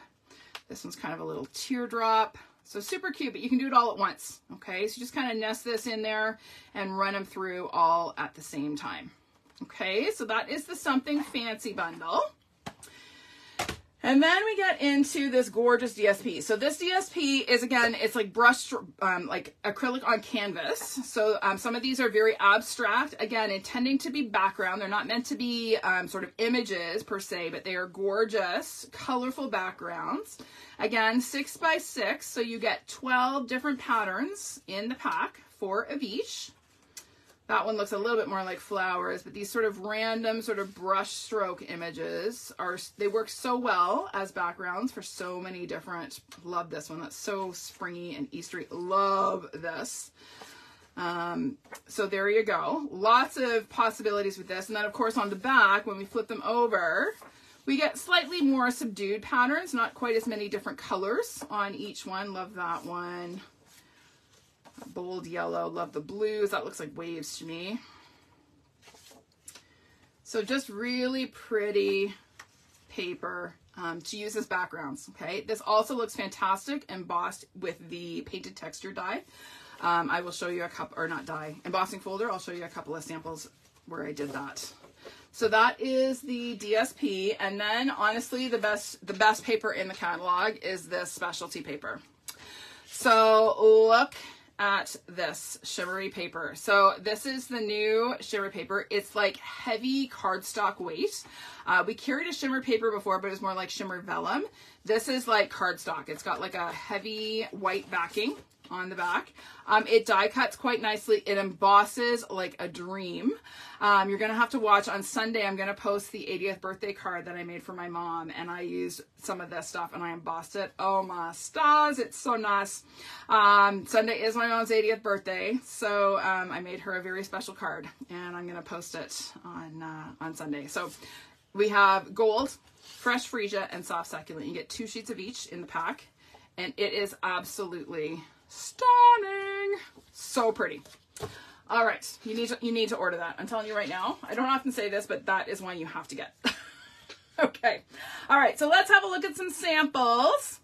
This one's kind of a little teardrop. So super cute, but you can do it all at once. Okay, so you just kind of nest this in there and run them through all at the same time. Okay, so that is the Something Fancy bundle. And then we get into this gorgeous DSP. So this DSP is, again, it's like brushed, like acrylic on canvas. So some of these are very abstract, again, intending to be background. They're not meant to be sort of images per se, but they are gorgeous, colorful backgrounds. Again, 6 by 6. So you get 12 different patterns in the pack, 4 of each. That one looks a little bit more like flowers, but these sort of random sort of brush stroke images they work so well as backgrounds for so many different, love this one. That's so springy and Eastery. Love this. So there you go. Lots of possibilities with this. And then of course on the back, when we flip them over, we get slightly more subdued patterns, not quite as many different colors on each one. Love that one. Bold yellow, love the blues. That looks like waves to me. So just really pretty paper to use as backgrounds. Okay, this also looks fantastic embossed with the painted texture die. I will show you a couple, or not die, embossing folder. I'll show you a couple of samples where I did that. So that is the DSP, and then honestly the best paper in the catalog is this specialty paper. So look at this shimmery paper. So this is the new shimmery paper. It's like heavy cardstock weight. We carried a shimmer paper before, but it was more like shimmer vellum. This is like cardstock. It's got like a heavy white backing on the back. It die cuts quite nicely. It embosses like a dream. You're going to have to watch on Sunday. I'm going to post the 80th birthday card that I made for my mom, and I used some of this stuff and I embossed it. Oh my stars, it's so nice. Sunday is my mom's 80th birthday, so I made her a very special card, and I'm going to post it on Sunday. So we have gold, fresh freesia, and soft succulent. You get 2 sheets of each in the pack, and it is absolutely stunning. So pretty. All right, you need to order that. I'm telling you right now. I don't often say this, but that is one you have to get. Okay. All right, so let's have a look at some samples.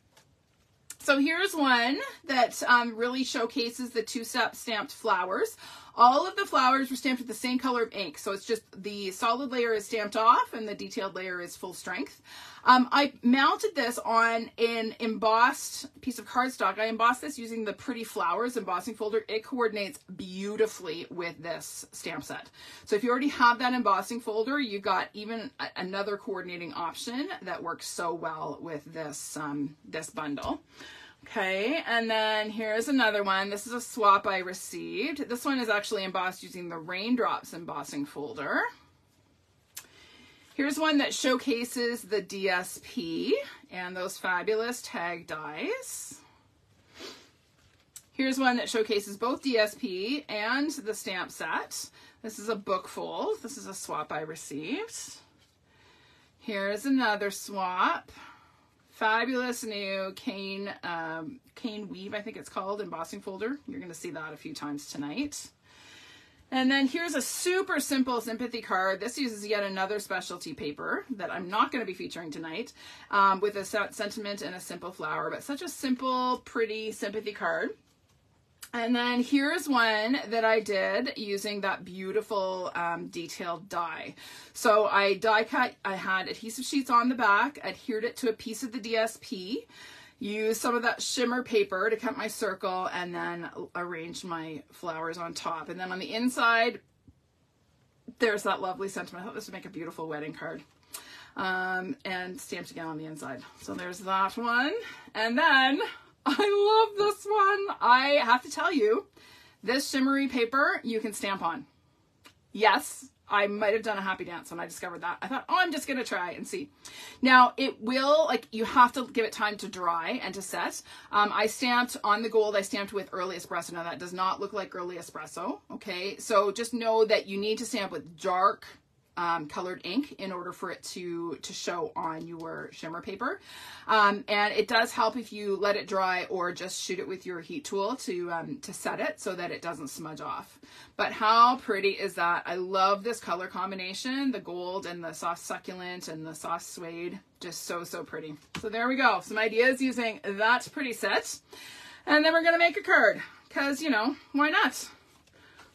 So here's one that really showcases the 2-step stamped flowers. All of the flowers were stamped with the same color of ink. So it's just the solid layer is stamped off and the detailed layer is full strength. I mounted this on an embossed piece of cardstock. I embossed this using the Pretty Flowers embossing folder. It coordinates beautifully with this stamp set. So if you already have that embossing folder, you got even another coordinating option that works so well with this, this bundle. Okay, and then here's another one. This is a swap I received. This one is actually embossed using the Raindrops embossing folder. Here's one that showcases the DSP and those fabulous tag dies. Here's one that showcases both DSP and the stamp set. This is a book fold. This is a swap I received. Here's another swap. Fabulous new cane weave, I think it's called, embossing folder. You're going to see that a few times tonight. And then here's a super simple sympathy card. This uses yet another specialty paper that I'm not going to be featuring tonight, with a sentiment and a simple flower, but such a simple, pretty sympathy card. And then here's one that I did using that beautiful detailed die. So I die cut, I had adhesive sheets on the back, adhered it to a piece of the DSP, used some of that shimmer paper to cut my circle, and then arranged my flowers on top. And then on the inside, there's that lovely sentiment. I thought this would make a beautiful wedding card. And stamped again on the inside. So there's that one. And then I love this one. I have to tell you, this shimmery paper you can stamp on. Yes, I might have done a happy dance when I discovered that. I thought, oh, I'm just going to try and see. Now, it will, like, you have to give it time to dry and to set. I stamped on the gold, I stamped with Early Espresso. Now, that does not look like Early Espresso, okay? So just know that you need to stamp with dark colored ink in order for it to show on your shimmer paper. And it does help if you let it dry or just shoot it with your heat tool to set it so that it doesn't smudge off. But how pretty is that? I love this color combination, the gold and the soft succulent and the soft suede. Just so, so pretty. So there we go. Some ideas using that pretty set. And then we're going to make a card because, you know, why not?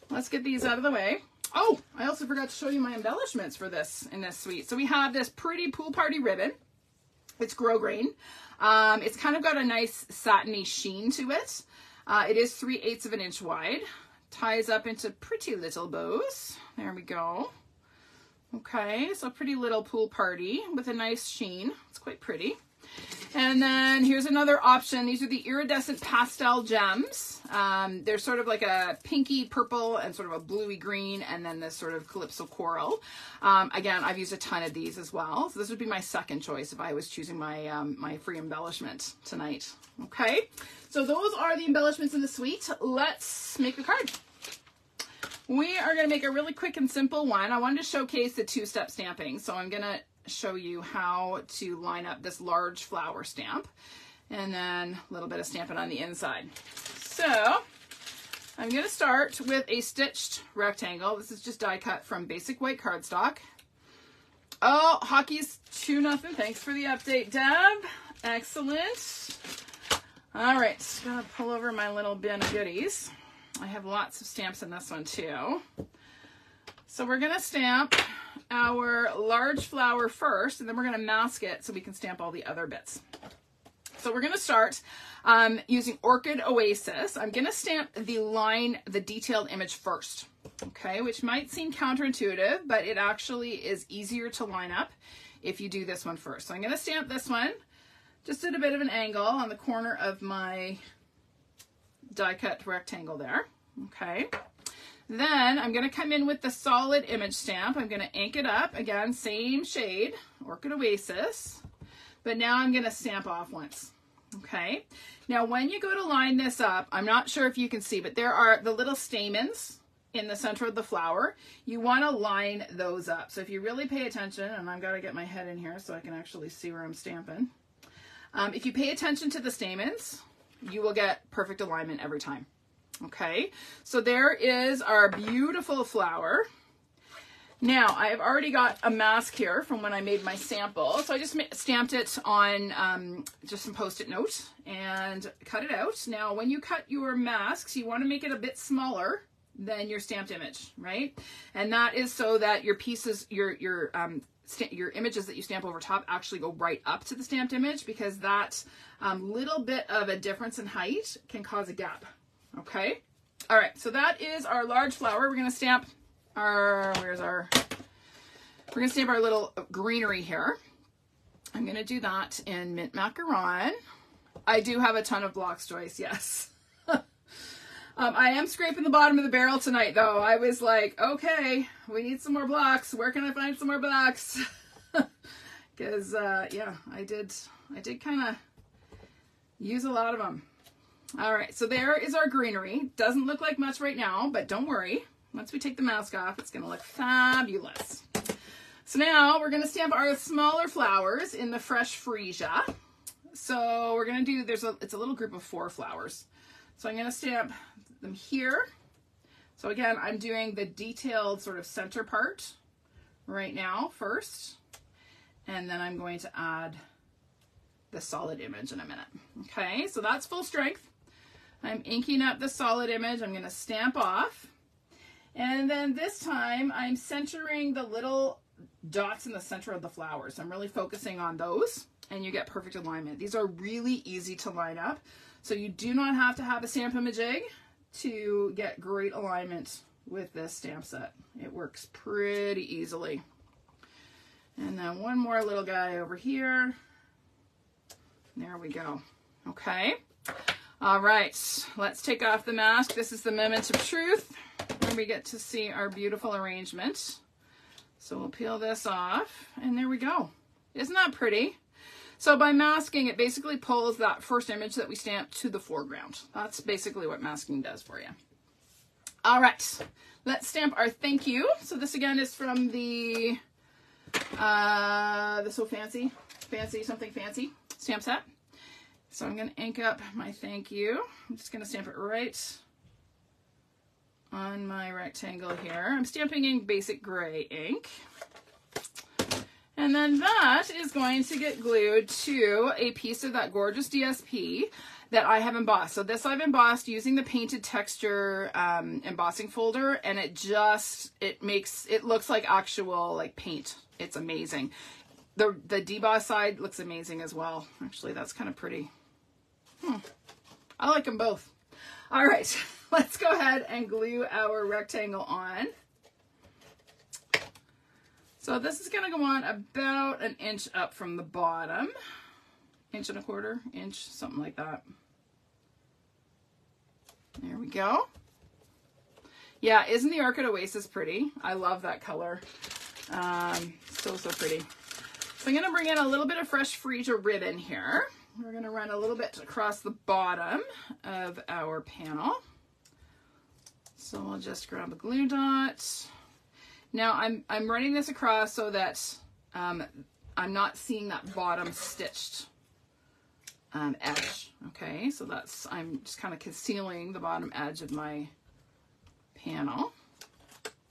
Let's get these out of the way. Oh, I also forgot to show you my embellishments for this in this suite. So we have this pretty pool party ribbon. It's grosgrain. It's kind of got a nice satiny sheen to it. It is 3/8 of an inch wide. Ties up into pretty little bows. There we go. Okay, so pretty little pool party with a nice sheen. It's quite pretty. And then here's another option. These are the iridescent pastel gems. They're sort of like a pinky purple and sort of a bluey green, and then this sort of calypso coral. Again, I've used a ton of these as well. So this would be my second choice if I was choosing my, my free embellishment tonight. Okay, so those are the embellishments in the suite. Let's make a card. We are going to make a really quick and simple one. I wanted to showcase the 2-step stamping, so I'm going to show you how to line up this large flower stamp, and then a little bit of stamping on the inside. So I'm going to start with a stitched rectangle. This is just die cut from basic white cardstock. Oh, hockey's 2-0. Thanks for the update, Deb. Excellent. All right, gotta pull over my little bin of goodies. I have lots of stamps in this one too. So we're going to stamp our large flower first, and then we're going to mask it so we can stamp all the other bits. So we're going to start using Orchid Oasis. I'm going to stamp the line, the detailed image first. okay, which might seem counterintuitive, but it actually is easier to line up if you do this one first. So I'm going to stamp this one just at a bit of an angle on the corner of my die cut rectangle there, okay. Then I'm going to come in with the solid image stamp. I'm going to ink it up, again, same shade, Orchid Oasis, but now I'm going to stamp off once, okay. Now when you go to line this up, I'm not sure if you can see, but there are the little stamens in the center of the flower. You want to line those up. So if you really pay attention, and I've got to get my head in here so I can actually see where I'm stamping. If you pay attention to the stamens, you will get perfect alignment every time. Okay, so there is our beautiful flower. Now I've already got a mask here from when I made my sample. So I just stamped it on just some Post-it note and cut it out. Now when you cut your masks, you want to make it a bit smaller than your stamped image, right? And that is so that your pieces, your images that you stamp over top actually go right up to the stamped image, because that little bit of a difference in height can cause a gap. Okay. All right. So that is our large flower. We're going to stamp our, we're going to stamp our little greenery here. I'm going to do that in Mint Macaron. I do have a ton of blocks, Joyce. Yes. I am scraping the bottom of the barrel tonight though. I was like, okay, we need some more blocks. Where can I find some more blocks? Cause, yeah, I did kind of use a lot of them. All right, so there is our greenery. Doesn't look like much right now, but don't worry. Once we take the mask off, it's gonna look fabulous. So now we're gonna stamp our smaller flowers in the fresh freesia. So we're gonna do, it's a little group of 4 flowers. So I'm gonna stamp them here. So again, I'm doing the detailed sort of center part right now first, and then I'm going to add the solid image in a minute. Okay, so that's full strength. I'm inking up the solid image. I'm going to stamp off. And then this time I'm centering the little dots in the center of the flowers. I'm really focusing on those, and you get perfect alignment. These are really easy to line up. So you do not have to have a Stamp-a-majig to get great alignment with this stamp set. It works pretty easily. And then one more little guy over here. There we go. Okay. All right, let's take off the mask. This is the moment of truth, where we get to see our beautiful arrangement. So we'll peel this off, and there we go. Isn't that pretty? So by masking, it basically pulls that first image that we stamped to the foreground. That's basically what masking does for you. All right, let's stamp our thank you. So this again is from the So Fancy Something Fancy stamp set. So I'm going to ink up my thank you. I'm just going to stamp it right on my rectangle here. I'm stamping in basic gray ink. And then that is going to get glued to a piece of that gorgeous DSP that I have embossed. So this I've embossed using the painted texture embossing folder, and it looks like actual like paint. It's amazing. The deboss side looks amazing as well. Actually, that's kind of pretty. I like them both. All right, let's go ahead and glue our rectangle on. So this is going to go on about an inch up from the bottom. 1.25 inches, something like that. There we go. Yeah, isn't the Orchid Oasis pretty? I love that color. So pretty. So I'm going to bring in a little bit of fresh freesia ribbon here. We're going to run a little bit across the bottom of our panel. So we'll just grab a glue dot. Now I'm running this across so that I'm not seeing that bottom stitched edge. Okay, so I'm just kind of concealing the bottom edge of my panel.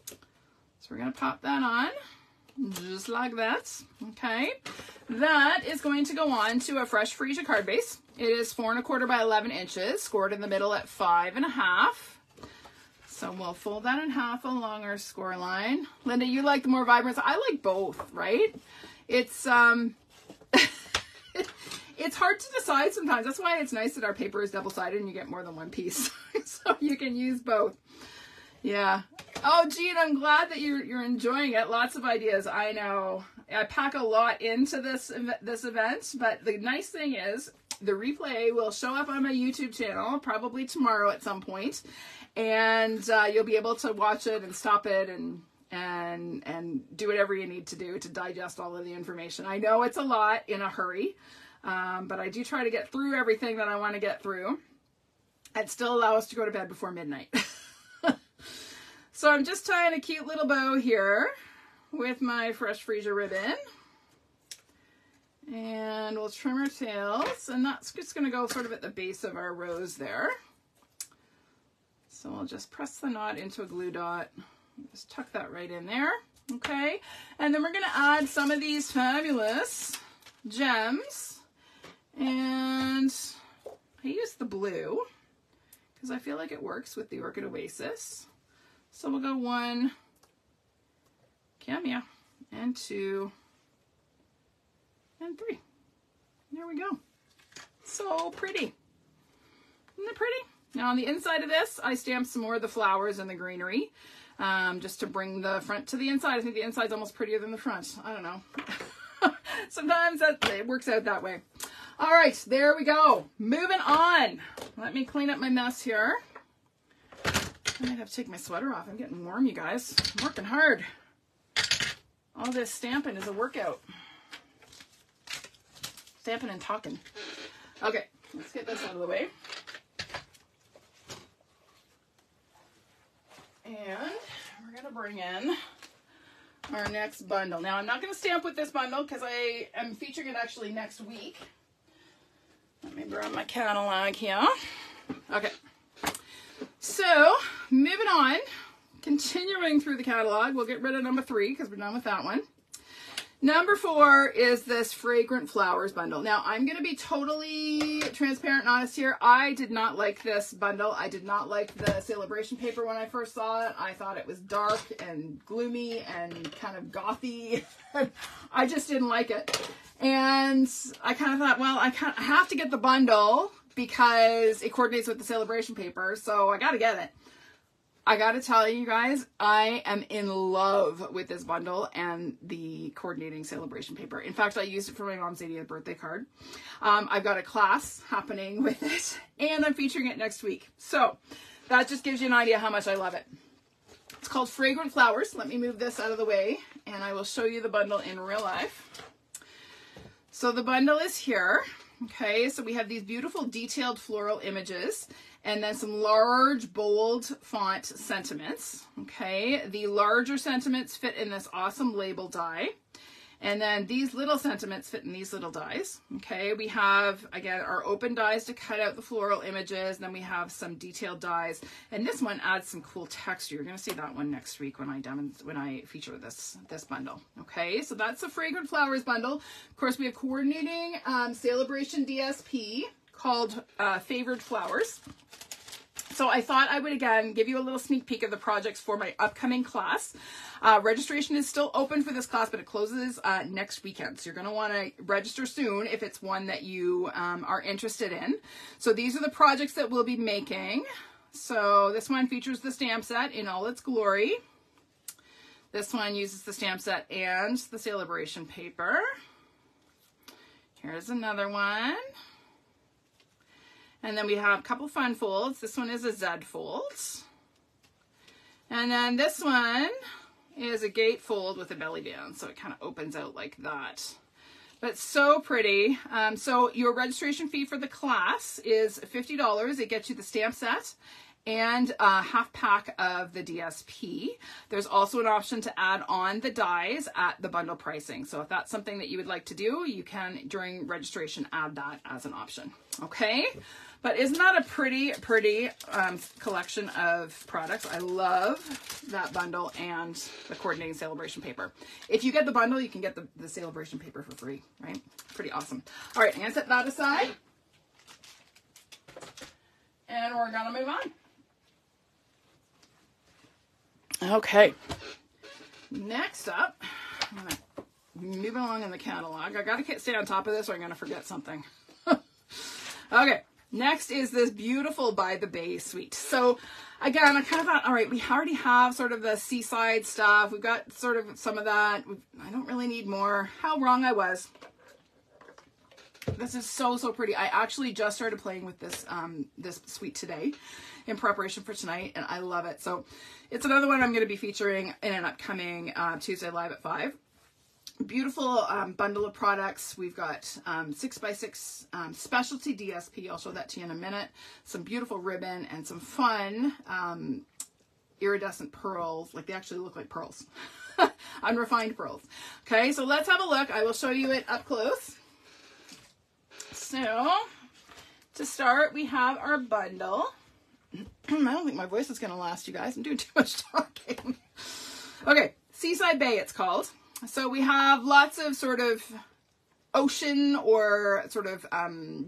So we're going to pop that on. Just like that. Okay, that is going to go on to a fresh freesia card base. It is 4.25 by 11 inches, scored in the middle at 5.5. So we'll fold that in half along our score line. Linda, you like the more vibrant? I like both, right? It's it's hard to decide sometimes. That's why it's nice that our paper is double-sided and you get more than one piece, so you can use both. Yeah, Oh, Jean, I'm glad that you're enjoying it. Lots of ideas. I know. I pack a lot into this event, but the nice thing is the replay will show up on my YouTube channel probably tomorrow at some point, and you'll be able to watch it and stop it and do whatever you need to do to digest all of the information. I know it's a lot in a hurry, but I do try to get through everything that I want to get through and still allow us to go to bed before midnight. So I'm just tying a cute little bow here with my fresh freesia ribbon. And we'll trim our tails, and that's just going to go sort of at the base of our rose there. So we'll just press the knot into a glue dot. Just tuck that right in there. Okay. And then we're going to add some of these fabulous gems. And I use the blue because I feel like it works with the Orchid Oasis. So we'll go 1 cameo and 2 and 3. There we go. So pretty. Isn't it pretty? Now on the inside of this, I stamped some more of the flowers and the greenery, just to bring the front to the inside. I think the inside's almost prettier than the front. I don't know. Sometimes it works out that way. All right, there we go. Moving on. Let me clean up my mess here. I might have to take my sweater off. I'm getting warm, you guys. I'm working hard. All this stamping is a workout. Stamping and talking. Okay, let's get this out of the way. And we're going to bring in our next bundle. Now, I'm not going to stamp with this bundle because I am featuring it actually next week. Let me grab my catalog here. Okay. So, moving on, continuing through the catalog, we'll get rid of number 3 because we're done with that one. Number 4 is this Fragrant Flowers bundle. Now, I'm going to be totally transparent and honest here. I did not like this bundle. I did not like the Saleabration paper when I first saw it. I thought it was dark and gloomy and kind of gothy. I just didn't like it. And I kind of thought, well, I have to get the bundle because it coordinates with the Saleabration paper, so I got to get it. I got to tell you guys, I am in love with this bundle and the coordinating Saleabration paper. In fact, I used it for my mom's 80th birthday card. I've got a class happening with it, and I'm featuring it next week. So that just gives you an idea how much I love it. It's called Fragrant Flowers. Let me move this out of the way, and I will show you the bundle in real life. So the bundle is here. Okay, so we have these beautiful detailed floral images and then some large, bold font sentiments. Okay, the larger sentiments fit in this awesome label die. And then these little sentiments fit in these little dies. Okay, we have, again, our open dies to cut out the floral images. And then we have some detailed dies. And this one adds some cool texture. You're going to see that one next week when I feature this bundle. Okay, so that's the Fragrant Flowers bundle. Of course, we have coordinating Saleabration DSP called Favored Flowers. So I thought I would, again, give you a little sneak peek of the projects for my upcoming class. Registration is still open for this class, but it closes next weekend. So you're going to want to register soon if it's one that you are interested in. So these are the projects that we'll be making. So this one features the stamp set in all its glory. This one uses the stamp set and the Saleabration paper. Here's another one. And then we have a couple fun folds. This one is a Z fold. And then this one is a gate fold with a belly band. So it kind of opens out like that. But so pretty. So your registration fee for the class is $50. It gets you the stamp set and a half pack of the DSP. There's also an option to add on the dies at the bundle pricing. So if that's something that you would like to do, you can, during registration, add that as an option. Okay? But isn't that a pretty collection of products? I love that bundle and the coordinating Saleabration paper. If you get the bundle, you can get the Saleabration paper for free, right? Pretty awesome. All right, I'm gonna set that aside. And we're gonna move on. Okay. Next up, I'm gonna move along in the catalog. I gotta stay on top of this or I'm gonna forget something. Okay. next is this beautiful By the Bay suite. So again, I kind of thought, all right, we already have sort of the seaside stuff. We've got sort of some of that. I don't really need more. How wrong I was. This is so, so pretty. I actually just started playing with this, this suite today in preparation for tonight, and I love it. So it's another one I'm going to be featuring in an upcoming Tuesday Live at 5. Beautiful bundle of products. We've got 6x6 specialty DSP. I'll show that to you in a minute. Some beautiful ribbon and some fun iridescent pearls. Like, they actually look like pearls. Unrefined pearls. Okay, so let's have a look. I will show you it up close. So to start, we have our bundle. I don't think my voice is going to last, you guys. I'm doing too much talking. Okay, Seaside Bay it's called. So we have lots of sort of ocean or sort of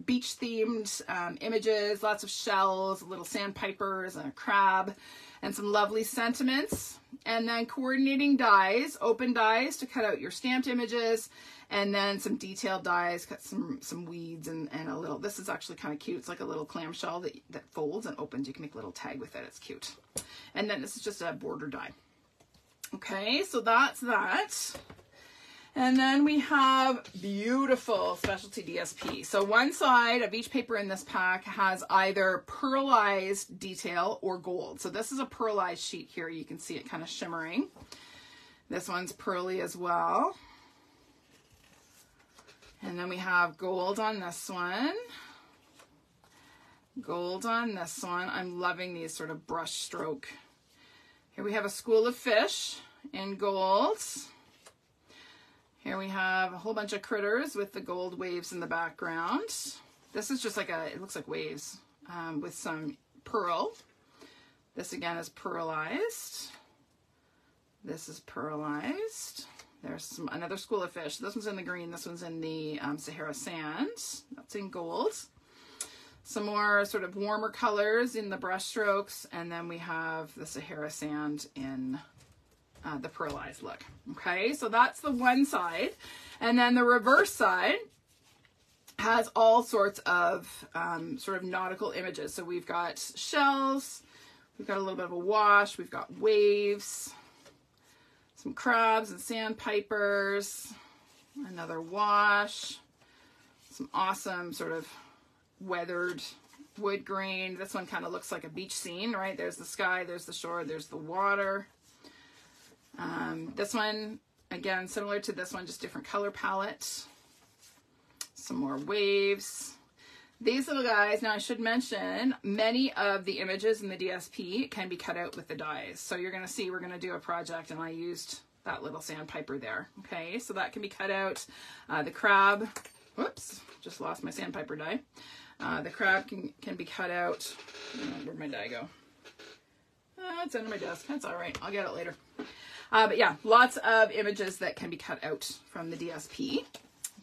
beach themed images, lots of shells, little sandpipers and a crab, and some lovely sentiments. And then coordinating dies, open dies to cut out your stamped images, and then some detailed dies, cut some weeds and a little, this is actually kind of cute. It's like a little clamshell that folds and opens. You can make a little tag with it. It's cute. And then this is just a border die. Okay, so that's that. And then we have beautiful specialty DSP. So one side of each paper in this pack has either pearlized detail or gold. So this is a pearlized sheet here. You can see it kind of shimmering. This one's pearly as well. And then we have gold on this one. Gold on this one. I'm loving these sort of brush stroke. Here we have a school of fish in gold. Here we have a whole bunch of critters with the gold waves in the background. This is just like it looks like waves with some pearl. This again is pearlized. This is pearlized. There's another school of fish. This one's in the green. This one's in the Sahara sand. That's in gold. Some more sort of warmer colors in the brush strokes. And then we have the Sahara sand in the pearlized look. Okay, so that's the one side. And then the reverse side has all sorts of sort of nautical images. So we've got shells. We've got a little bit of a wash. We've got waves. Some crabs and sandpipers, another wash, some awesome sort of weathered wood grain. This one kind of looks like a beach scene, right? There's the sky, there's the shore, there's the water. This one, again, similar to this one, just different color palette. Some more waves. These little guys, now I should mention, many of the images in the DSP can be cut out with the dies. So you're going to see, we're going to do a project and I used that little sandpiper there. Okay, so that can be cut out. The crab, whoops, just lost my sandpiper die. The crab can be cut out. Where'd my die go? It's under my desk. That's all right. I'll get it later. But yeah, lots of images that can be cut out from the DSP.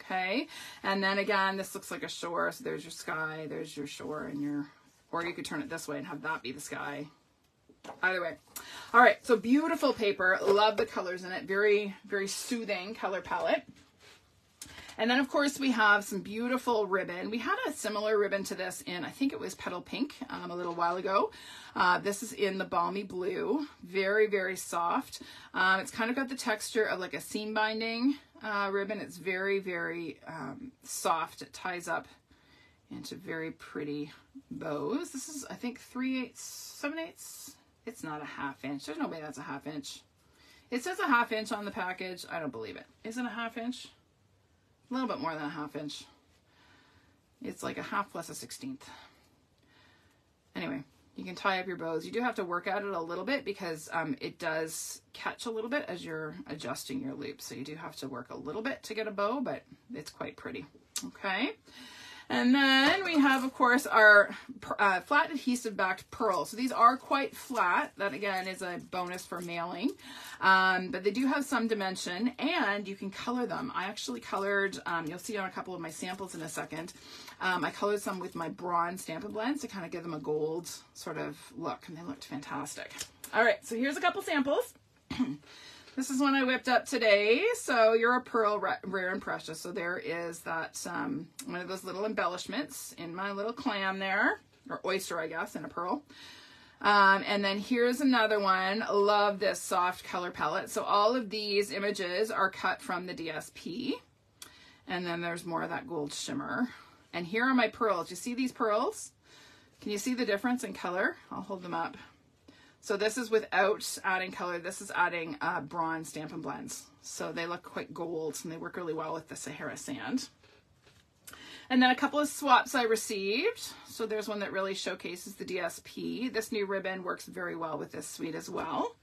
Okay, and then again, this looks like a shore. So there's your sky, there's your shore, and or you could turn it this way and have that be the sky. Either way. All right, so beautiful paper. Love the colors in it. Very, very soothing color palette. And then, of course, we have some beautiful ribbon. We had a similar ribbon to this in, I think it was Petal Pink a little while ago. This is in the Balmy Blue. Very, very soft. It's kind of got the texture of like a seam binding ribbon. It's very, very soft. It ties up into very pretty bows. This is, I think, 3/8, 7/8. It's not a 1/2 inch. There's no way that's a 1/2 inch. It says a 1/2 inch on the package. I don't believe it. Isn't it a 1/2 inch? A little bit more than a 1/2 inch. It's like a 1/2 plus a 1/16. Anyway, you can tie up your bows. You do have to work at it a little bit because it does catch a little bit as you're adjusting your loop. So you do have to work a little bit to get a bow, but it's quite pretty. Okay. And then we have, of course, our flat adhesive backed pearl. So these are quite flat. That, again, is a bonus for mailing. But they do have some dimension, and you can color them. I actually colored, you'll see on a couple of my samples in a second, I colored some with my bronze Stampin' blends to kind of give them a gold sort of look, and they looked fantastic. All right, so here's a couple samples. This is one I whipped up today. So you're a pearl, rare and precious. So there is that, one of those little embellishments in my little clam there, or oyster, I guess, in a pearl. And then here's another one. Love this soft color palette. So all of these images are cut from the DSP. And then there's more of that gold shimmer. And here are my pearls. You see these pearls? Can you see the difference in color? I'll hold them up. So this is without adding color. This is adding bronze Stampin' Blends. So they look quite gold and they work really well with the Sahara sand. And then a couple of swaps I received. So there's one that really showcases the DSP. This new ribbon works very well with this suite as well.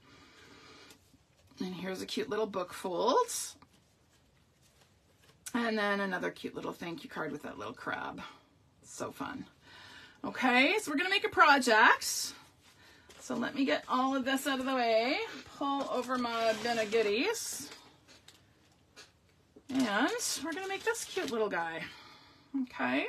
And here's a cute little book fold. And then another cute little thank you card with that little crab. So fun. Okay, so we're gonna make a project. So let me get all of this out of the way, pull over my bin of goodies, and we're gonna make this cute little guy. Okay,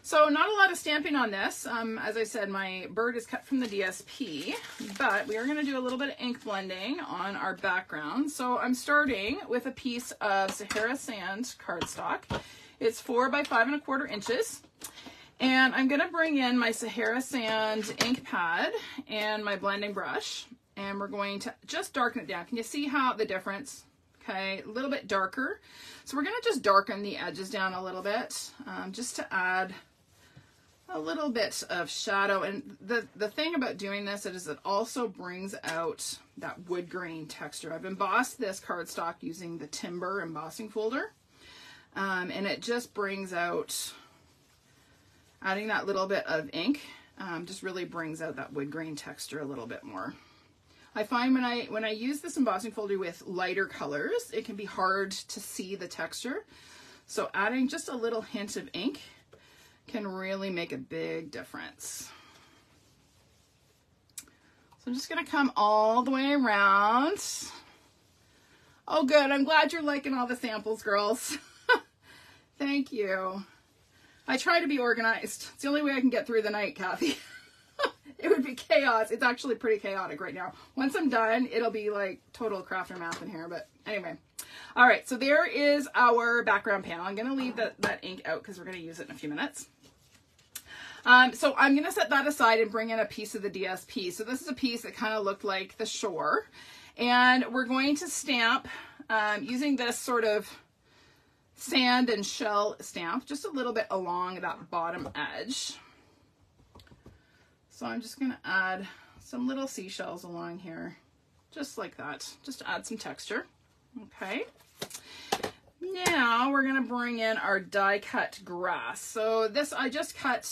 so not a lot of stamping on this. As I said, my bird is cut from the DSP, but we are gonna do a little bit of ink blending on our background. So I'm starting with a piece of Sahara Sand cardstock. It's 4 by 5 1/4 inches. And I'm gonna bring in my Sahara Sand ink pad and my blending brush, and we're going to just darken it down. Can you see how the difference? Okay, a little bit darker. So we're gonna just darken the edges down a little bit, just to add a little bit of shadow. And the thing about doing this is it also brings out that wood grain texture. I've embossed this cardstock using the Timber embossing folder, and it just brings out, adding that little bit of ink just really brings out that wood grain texture a little bit more. I find when I use this embossing folder with lighter colors, it can be hard to see the texture. So adding just a little hint of ink can really make a big difference. So I'm just gonna come all the way around. Oh good, I'm glad you're liking all the samples, girls. Thank you. I try to be organized. It's the only way I can get through the night, Kathy. It would be chaos. It's actually pretty chaotic right now. Once I'm done, it'll be like total craft or math in here. But anyway. All right, so there is our background panel. I'm going to leave that ink out because we're going to use it in a few minutes. So I'm going to set that aside and bring in a piece of the DSP. So this is a piece that kind of looked like the shore. And we're going to stamp using this sort of sand and shell stamp just a little bit along that bottom edge. So I'm just going to add some little seashells along here, just like that, just to add some texture. Okay. Now we're going to bring in our die cut grass. So this I just cut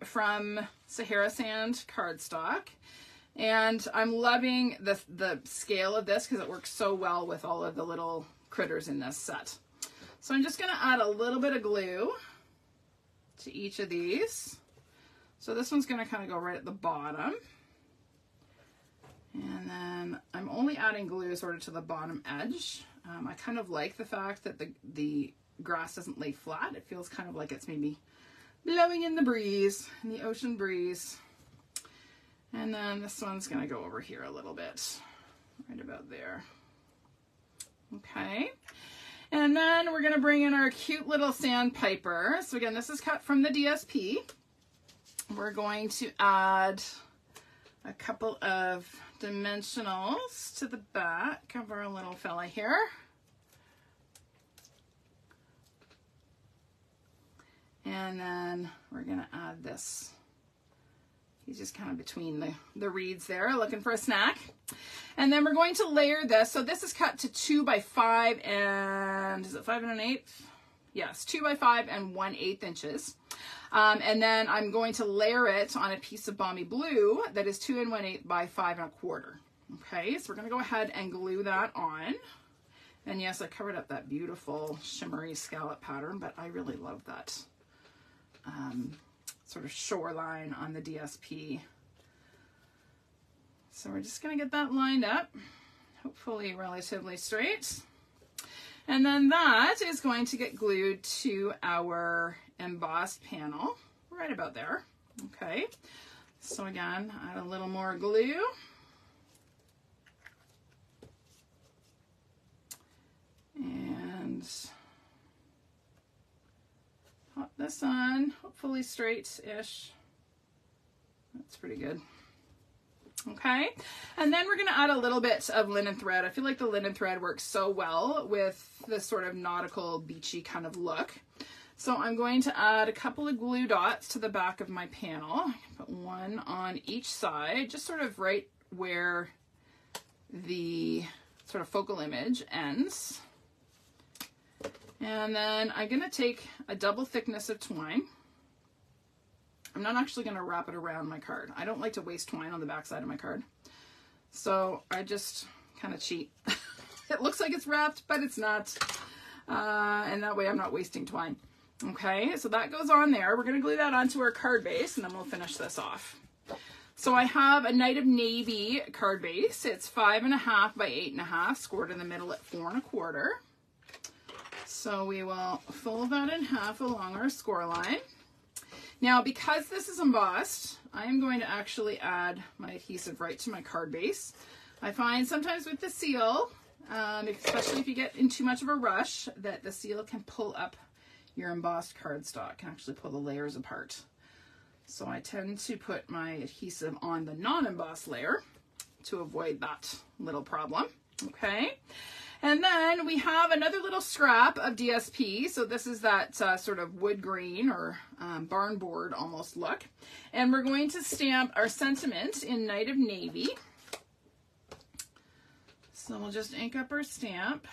from Sahara Sand cardstock, and I'm loving the scale of this because it works so well with all of the little critters in this set. So I'm just going to add a little bit of glue to each of these. So this one's going to kind of go right at the bottom. And then I'm only adding glue sort of to the bottom edge. I kind of like the fact that the grass doesn't lay flat. It feels kind of like it's maybe blowing in the breeze, in the ocean breeze. And then this one's going to go over here a little bit, right about there. Okay. And then we're going to bring in our cute little sandpiper. So again, this is cut from the DSP. We're going to add a couple of dimensionals to the back of our little fella here. And then we're going to add this. He's just kind of between the reeds there, looking for a snack. And then we're going to layer this. So this is cut to 2 by 5 and, is it 5 1/8? Yes, 2 by 5 and 1/8 inches. And then I'm going to layer it on a piece of Balmy Blue that is 2 1/8 by 5 1/4. Okay, so we're going to go ahead and glue that on. And yes, I covered up that beautiful shimmery scallop pattern, but I really love that sort of shoreline on the DSP. So we're just going to get that lined up, hopefully relatively straight. And then that is going to get glued to our embossed panel right about there. Okay, so again, add a little more glue. pop this on, hopefully straight-ish. That's pretty good. Okay, and then we're going to add a little bit of linen thread. I feel like the linen thread works so well with this sort of nautical beachy kind of look. So I'm going to add a couple of glue dots to the back of my panel. Put one on each side, just sort of right where the sort of focal image ends. And then I'm going to take a double thickness of twine. I'm not actually going to wrap it around my card. I don't like to waste twine on the back side of my card. So I just kind of cheat. It looks like it's wrapped, but it's not. And that way I'm not wasting twine. Okay, so that goes on there. We're going to glue that onto our card base, and then we'll finish this off. So I have a Night of Navy card base. It's 5.5 by 8.5, scored in the middle at 4 1/4. So we will fold that in half along our score line. Now, because this is embossed, I am going to actually add my adhesive right to my card base. I find sometimes with the seal, especially if you get in too much of a rush, that the seal can pull up your embossed cardstock, can actually pull the layers apart. So I tend to put my adhesive on the non-embossed layer to avoid that little problem. Okay. And then we have another little scrap of DSP. So this is that sort of wood grain or barn board almost look. And we're going to stamp our sentiment in Night of Navy. So we'll just ink up our stamp.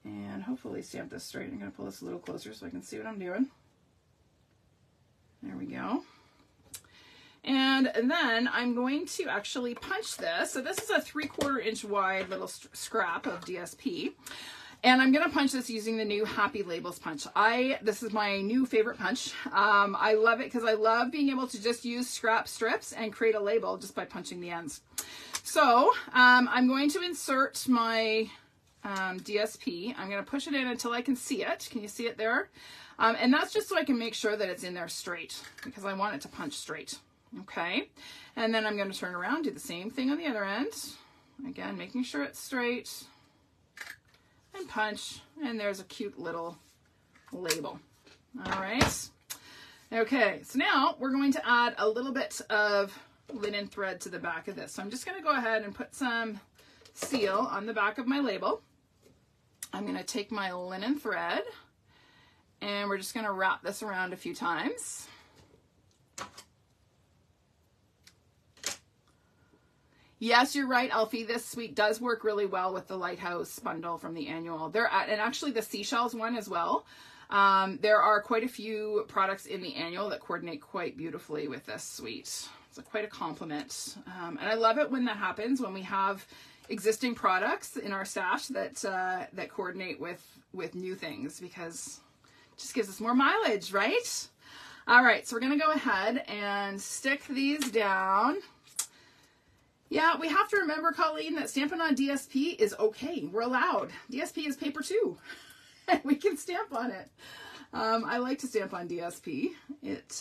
And hopefully stamp this straight. I'm going to pull this a little closer so I can see what I'm doing. There we go. And then I'm going to actually punch this. So this is a 3/4 inch wide little scrap of DSP. And I'm going to punch this using the new Happy Labels punch. This is my new favorite punch. I love it because I love being able to just use scrap strips and create a label just by punching the ends. So I'm going to insert my DSP. I'm going to push it in until I can see it. Can you see it there? And that's just so I can make sure that it's in there straight because I want it to punch straight. Okay, and then I'm going to turn around, do the same thing on the other end. Again, making sure it's straight and punch, and there's a cute little label. All right. Okay, so now we're going to add a little bit of linen thread to the back of this. So I'm just going to go ahead and put some seal on the back of my label. I'm going to take my linen thread, and we're just going to wrap this around a few times. Yes, you're right, Alfie. This suite does work really well with the Lighthouse bundle from the annual. And actually the seashells one as well. There are quite a few products in the annual that coordinate quite beautifully with this suite. It's quite a compliment. And I love it when that happens, when we have existing products in our stash that that coordinate with new things, because it just gives us more mileage, right? All right, so we're going to go ahead and stick these down. Yeah, we have to remember, Colleen, that stamping on DSP is okay. We're allowed. DSP is paper too. We can stamp on it. I like to stamp on DSP.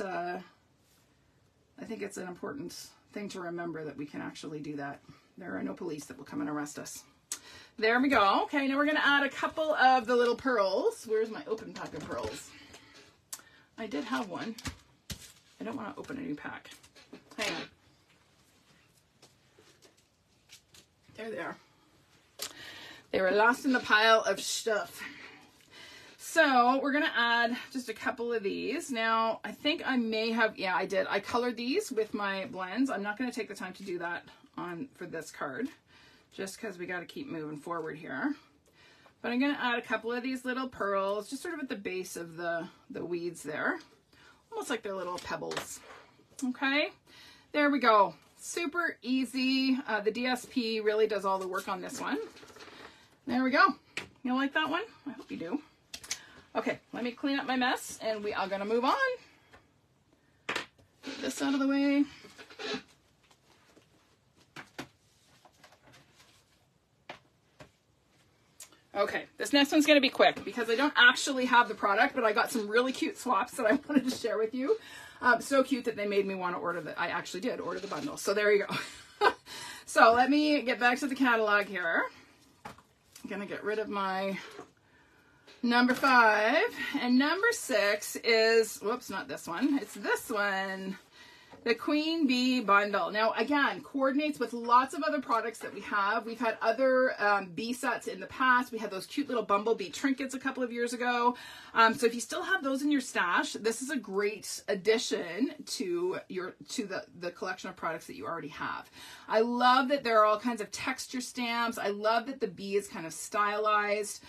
I think it's an important thing to remember that we can actually do that. There are no police that will come and arrest us. There we go. Okay, now we're going to add a couple of the little pearls. Where's my open pack of pearls? I did have one. I don't want to open a new pack. Hang on. There they are. They were lost in the pile of stuff. So we're going to add just a couple of these. Now, I think I may have, yeah, I did. I colored these with my blends. I'm not going to take the time to do that for this card, just because we got to keep moving forward here. But I'm going to add a couple of these little pearls, just sort of at the base of the weeds there. Almost like they're little pebbles. Okay, there we go. Super easy. The DSP really does all the work on this one. There we go. You like that one? I hope you do. Okay, let me clean up my mess, and we are going to move on. Get this out of the way. Okay, this next one's going to be quick because I don't actually have the product, but I got some really cute swaps that I wanted to share with you. So cute that they made me want to order I actually did order the bundle. So there you go. So let me get back to the catalog here. I'm gonna get rid of my number 5, and number 6 is, whoops, not this one, it's this one, the Queen Bee Bundle. Now, again, coordinates with lots of other products that we have. We've had other bee sets in the past. We had those cute little bumblebee trinkets a couple of years ago. So if you still have those in your stash, this is a great addition to the collection of products that you already have. I love that there are all kinds of texture stamps. I love that the bee is kind of stylized.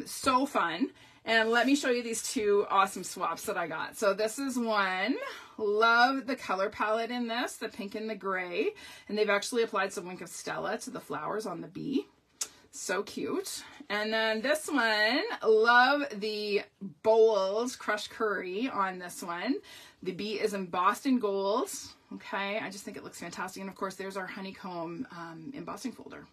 So fun. And let me show you these 2 awesome swaps that I got. So this is one. Love the color palette in this, the pink and the gray. And they've actually applied some Wink of Stella to the flowers on the bee. So cute. And then this one, love the bold crushed curry on this one. The bee is embossed in gold. Okay, I just think it looks fantastic. And of course, there's our honeycomb embossing folder.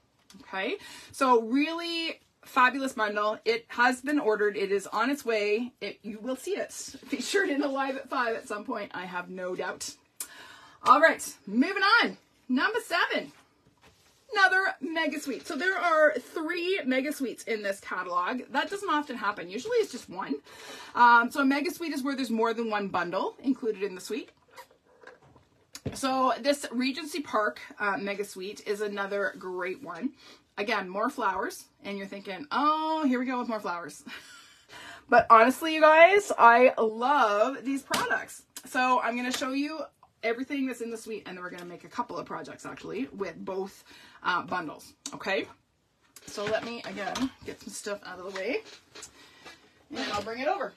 Okay, so really fabulous bundle. It has been ordered. It is on its way. You will see it featured in a live at 5 at some point. I have no doubt. All right, moving on. Number 7, another mega suite. So there are 3 mega suites in this catalog. That doesn't often happen. Usually it's just one. So a mega suite is where there's more than one bundle included in the suite. So this Regency Park mega suite is another great one. Again, more flowers, and you're thinking, oh, here we go with more flowers. But honestly, you guys, I love these products. So I'm going to show you everything that's in the suite, and then we're going to make a couple of projects, actually, with both bundles, okay? So let me, again, get some stuff out of the way, and I'll bring it over.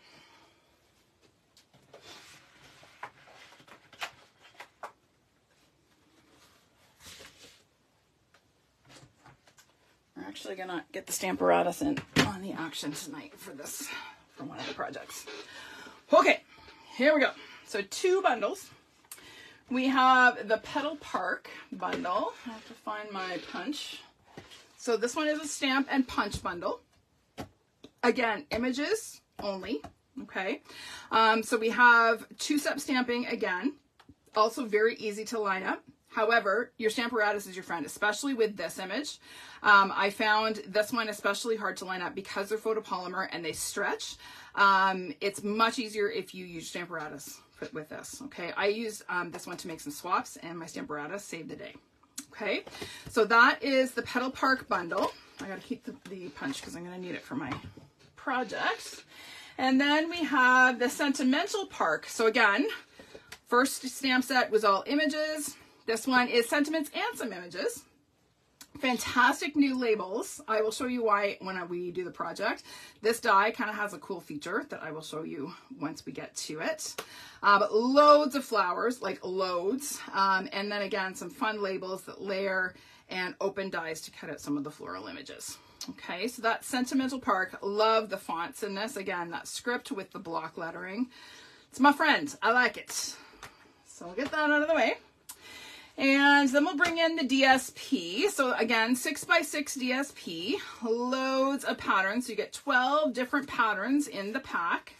We're actually gonna get the Stamparatus in on the action tonight for one of the projects. Okay, here we go. So 2 bundles. We have the Petal Park bundle. I have to find my punch. So this one is a stamp and punch bundle. Again, images only, okay? So we have 2-step stamping again. Also very easy to line up. However, your Stamparatus is your friend, especially with this image. I found this one especially hard to line up because they're photopolymer and they stretch. It's much easier if you use Stamparatus with this, okay? I used this one to make some swaps, and my Stamparatus saved the day, okay? So that is the Petal Park bundle. I gotta keep the punch because I'm gonna need it for my project. And then we have the Sentimental Park. So again, first stamp set was all images. This one is sentiments and some images. Fantastic new labels. I will show you why when we do the project. This die kind of has a cool feature that I will show you once we get to it. But loads of flowers, like loads. And then again, some fun labels that layer and open dies to cut out some of the floral images. Okay, so that's Sentimental Park. Love the fonts in this. Again, that script with the block lettering. It's my friend. I like it. So we'll get that out of the way. And then we'll bring in the DSP. So again, 6x6 DSP, loads of patterns. So you get 12 different patterns in the pack.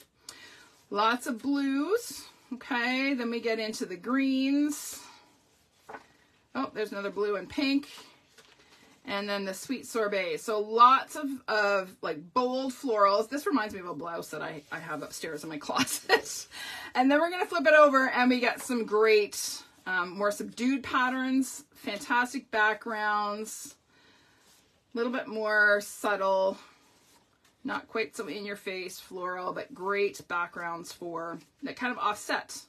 Lots of blues. Okay, then we get into the greens. Oh, there's another blue and pink. And then the Sweet Sorbet. So lots of like bold florals. This reminds me of a blouse that I have upstairs in my closet. And then we're going to flip it over and we get some great more subdued patterns, fantastic backgrounds, a little bit more subtle, not quite so in your face floral, but great backgrounds for that kind of offset.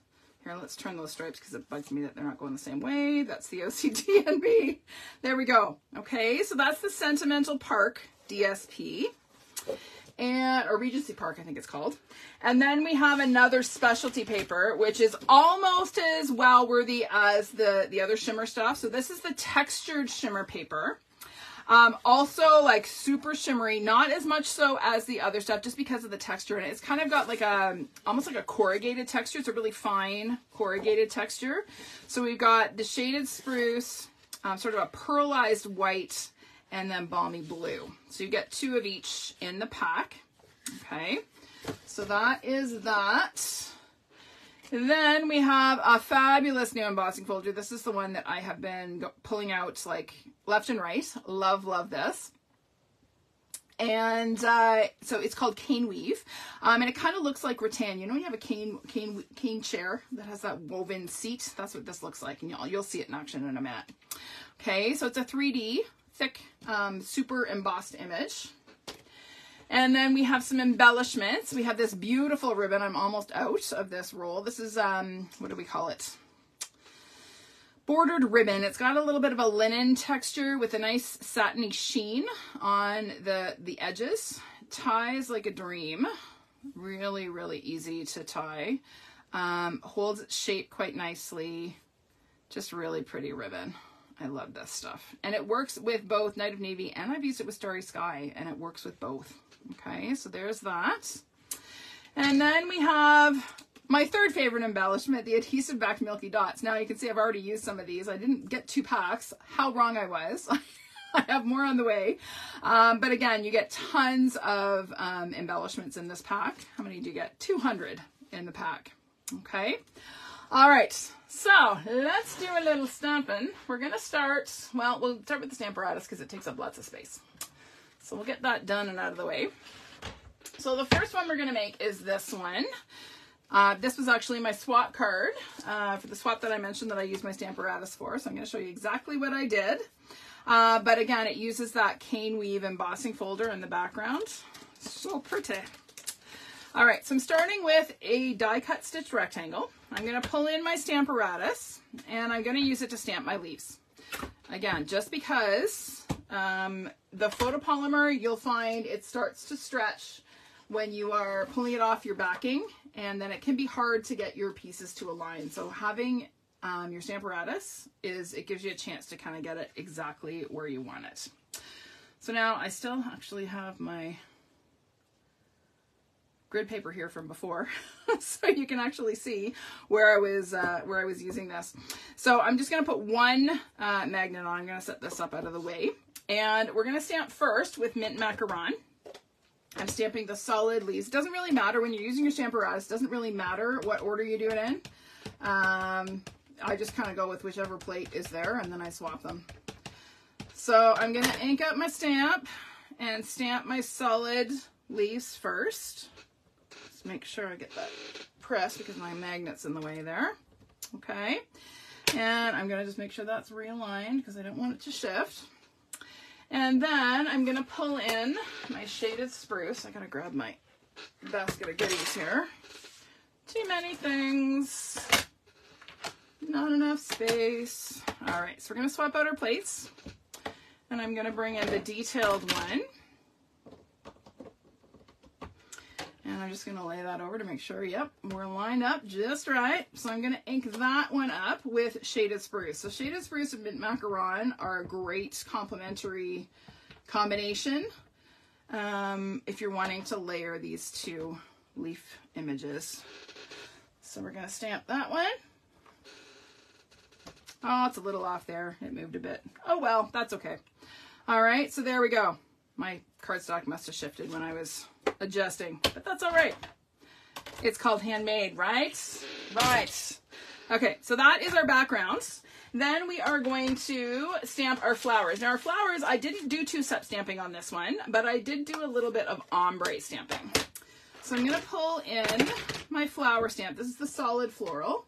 Here, let's turn those stripes because it bugs me that they're not going the same way. That's the OCD in me. There we go. Okay, so that's the Sentimental Park DSP. Or Regency Park, I think it's called. And then we have another specialty paper, which is almost as well worthy as the other shimmer stuff. So this is the textured shimmer paper. Also like super shimmery, not as much so as the other stuff, just because of the texture. And it's kind of got like almost like a corrugated texture. It's a really fine corrugated texture. So we've got the shaded spruce, sort of a pearlized white, and then balmy blue. So you get 2 of each in the pack. Okay, so that is that. Then we have a fabulous new embossing folder. This is the one that I have been pulling out like left and right. Love, love this. And so it's called cane weave, and it kind of looks like rattan. You know, you have a cane chair that has that woven seat. That's what this looks like, and you'll see it in action in a minute. Okay, so it's a 3D thick, super embossed image. And then we have some embellishments. We have this beautiful ribbon. I'm almost out of this roll. This is what do we call it? Bordered ribbon. It's got a little bit of a linen texture with a nice satiny sheen on the edges. Ties like a dream. Really, really easy to tie. Holds its shape quite nicely. Just really pretty ribbon. I love this stuff. And it works with both Night of Navy, and I've used it with Starry Sky, and it works with both. Okay, so there's that. And then we have my third favorite embellishment, the adhesive backed Milky Dots. Now you can see I've already used some of these. I didn't get 2 packs. How wrong I was. I have more on the way. But again, you get tons of embellishments in this pack. How many do you get? 200 in the pack. Okay. All right. So let's do a little stamping. We're going to start, well, we'll start with the Stamparatus because it takes up lots of space. So we'll get that done and out of the way. So the first one we're going to make is this one. This was actually my swap card for the swap that I mentioned that I used my Stamparatus for. So I'm going to show you exactly what I did. But again, it uses that cane weave embossing folder in the background. So pretty. All right, so I'm starting with a die cut stitch rectangle. I'm going to pull in my Stamparatus and I'm going to use it to stamp my leaves. Again, just because the photopolymer, you'll find it starts to stretch when you are pulling it off your backing, and then it can be hard to get your pieces to align. So having your Stamparatus it gives you a chance to kind of get it exactly where you want it. So now I still actually have my grid paper here from before, so you can actually see where I was using this. So I'm just going to put one magnet on. I'm going to set this up out of the way, and we're going to stamp first with Mint Macaron. I'm stamping the solid leaves. It doesn't really matter when you're using your Stamparatus. It doesn't really matter what order you do it in. I just kind of go with whichever plate is there, and then I swap them. So I'm going to ink up my stamp and stamp my solid leaves first. Just make sure I get that pressed because my magnet's in the way there. Okay. And I'm going to just make sure that's realigned because I don't want it to shift. And then I'm going to pull in my shaded spruce. I got to grab my basket of goodies here. Too many things. Not enough space. All right, so we're going to swap out our plates. And I'm going to bring in the detailed one. And I'm just going to lay that over to make sure, yep, we're lined up just right. So I'm going to ink that one up with Shaded Spruce. So Shaded Spruce and Mint Macaron are a great complementary combination if you're wanting to layer these two leaf images. So we're going to stamp that one. Oh, it's a little off there. It moved a bit. Oh, well, that's okay. All right, so there we go. My cardstock must have shifted when I was adjusting, but that's all right. It's called handmade, right? Right. Okay, so that is our backgrounds. Then we are going to stamp our flowers. Now our flowers, I didn't do two-step stamping on this one, but I did do a little bit of ombre stamping. So I'm going to pull in my flower stamp. This is the solid floral.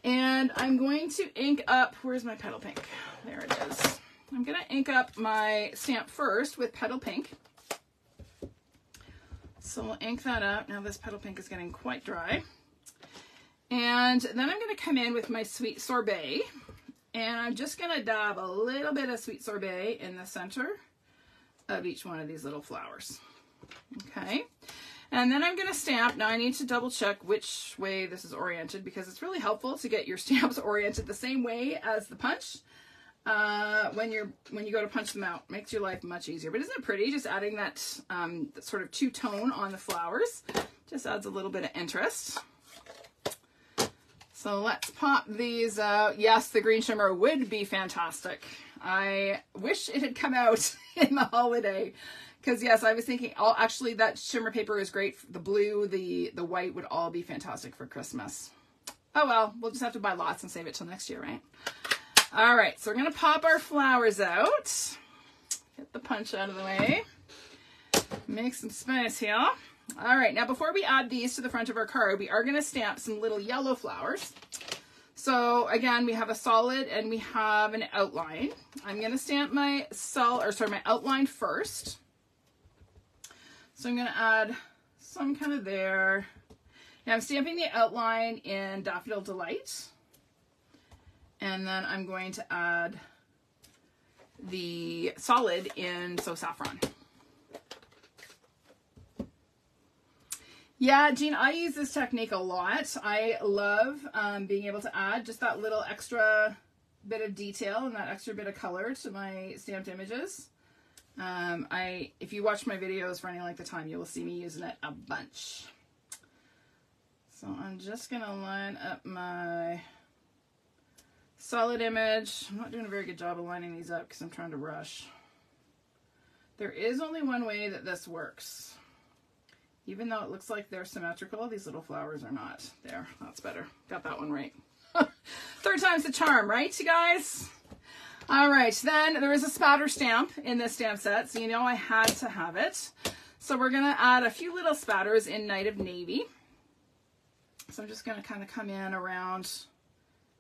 And I'm going to ink up, where's my petal pink? There it is. I'm going to ink up my stamp first with petal pink. So we'll ink that up. Now this petal pink is getting quite dry. And then I'm going to come in with my Sweet Sorbet. And I'm just going to dab a little bit of Sweet Sorbet in the center of each one of these little flowers. Okay. And then I'm going to stamp. Now I need to double check which way this is oriented because it's really helpful to get your stamps oriented the same way as the punch. When you go to punch them out, makes your life much easier. But isn't it pretty? Just adding that sort of two-tone on the flowers just adds a little bit of interest. So let's pop these out. Yes, the green shimmer would be fantastic. I wish it had come out in the holiday because yes, I was thinking, oh, actually that shimmer paper is great. The blue, the white would all be fantastic for Christmas. Oh well, we'll just have to buy lots and save it till next year, right? All right, so we're going to pop our flowers out. Get the punch out of the way. Make some space here. All right, now before we add these to the front of our card, we are going to stamp some little yellow flowers. So again, we have a solid and we have an outline. I'm going to stamp my my outline first. So I'm going to add some kind of there. Now I'm stamping the outline in Daffodil Delight. And then I'm going to add the solid in So Saffron. Yeah, Jean, I use this technique a lot. I love being able to add just that little extra bit of detail and that extra bit of color to my stamped images. If you watch my videos for any length of time, you will see me using it a bunch. So I'm just going to line up my solid image. I'm not doing a very good job of lining these up because I'm trying to rush. There is only one way that this works. Even though it looks like they're symmetrical, these little flowers are not. There, that's better. Got that one right. Third time's the charm, right, you guys? All right, then there is a spatter stamp in this stamp set, so you know I had to have it. So we're gonna add a few little spatters in Night of Navy. So I'm just gonna kind of come in around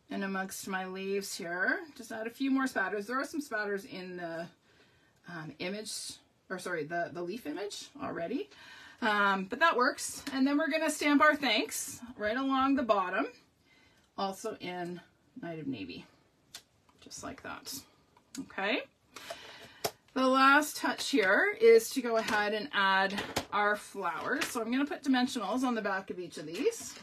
and amongst my leaves here. Just add a few more spatters. There are some spatters in the the leaf image already. But that works. And then we're going to stamp our thanks right along the bottom, also in Night of Navy, just like that. Okay. The last touch here is to go ahead and add our flowers. So I'm going to put dimensionals on the back of each of these.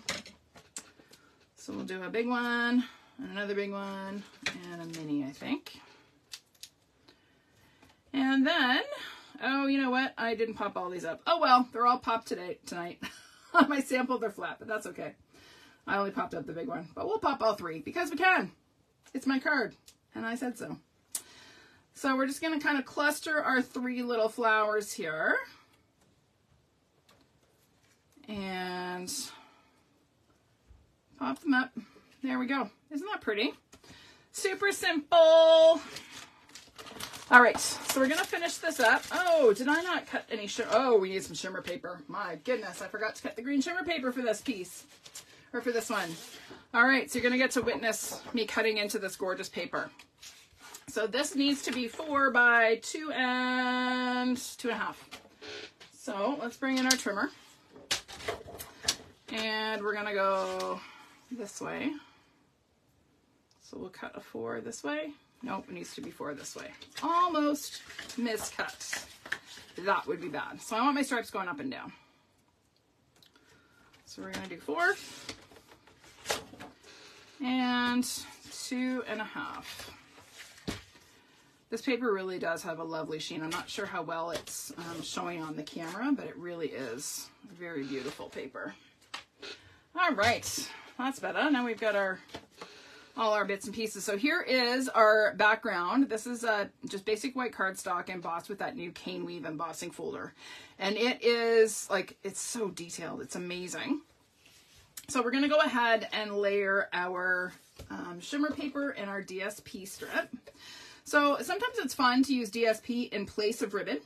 So we'll do a big one, and another big one, and a mini, I think. And then, oh, you know what? I didn't pop all these up. Oh, well, they're all popped tonight. My sample, they're flat, but that's okay. I only popped up the big one, but we'll pop all three because we can. It's my card, and I said so. So we're just going to kind of cluster our three little flowers here. And pop them up. There we go. Isn't that pretty? Super simple. All right, so we're gonna finish this up. Oh, did I not cut any shimmer? Oh, we need some shimmer paper. My goodness, I forgot to cut the green shimmer paper for this piece, or for this one. All right, so you're gonna get to witness me cutting into this gorgeous paper. So this needs to be 4 by 2 and 2.5. So let's bring in our trimmer. And we're gonna go this way. So we'll cut a 4 this way. Nope, it needs to be 4 this way. Almost miscut. That would be bad. So I want my stripes going up and down. So we're gonna do 4 and 2.5. This paper really does have a lovely sheen. I'm not sure how well it's showing on the camera, but it really is a very beautiful paper. All right, that's better. Now we've got all our bits and pieces. So here is our background. This is just basic white cardstock embossed with that new cane weave embossing folder. And it is like, it's so detailed. It's amazing. So we're going to go ahead and layer our shimmer paper and our DSP strip. So sometimes it's fun to use DSP in place of ribbon.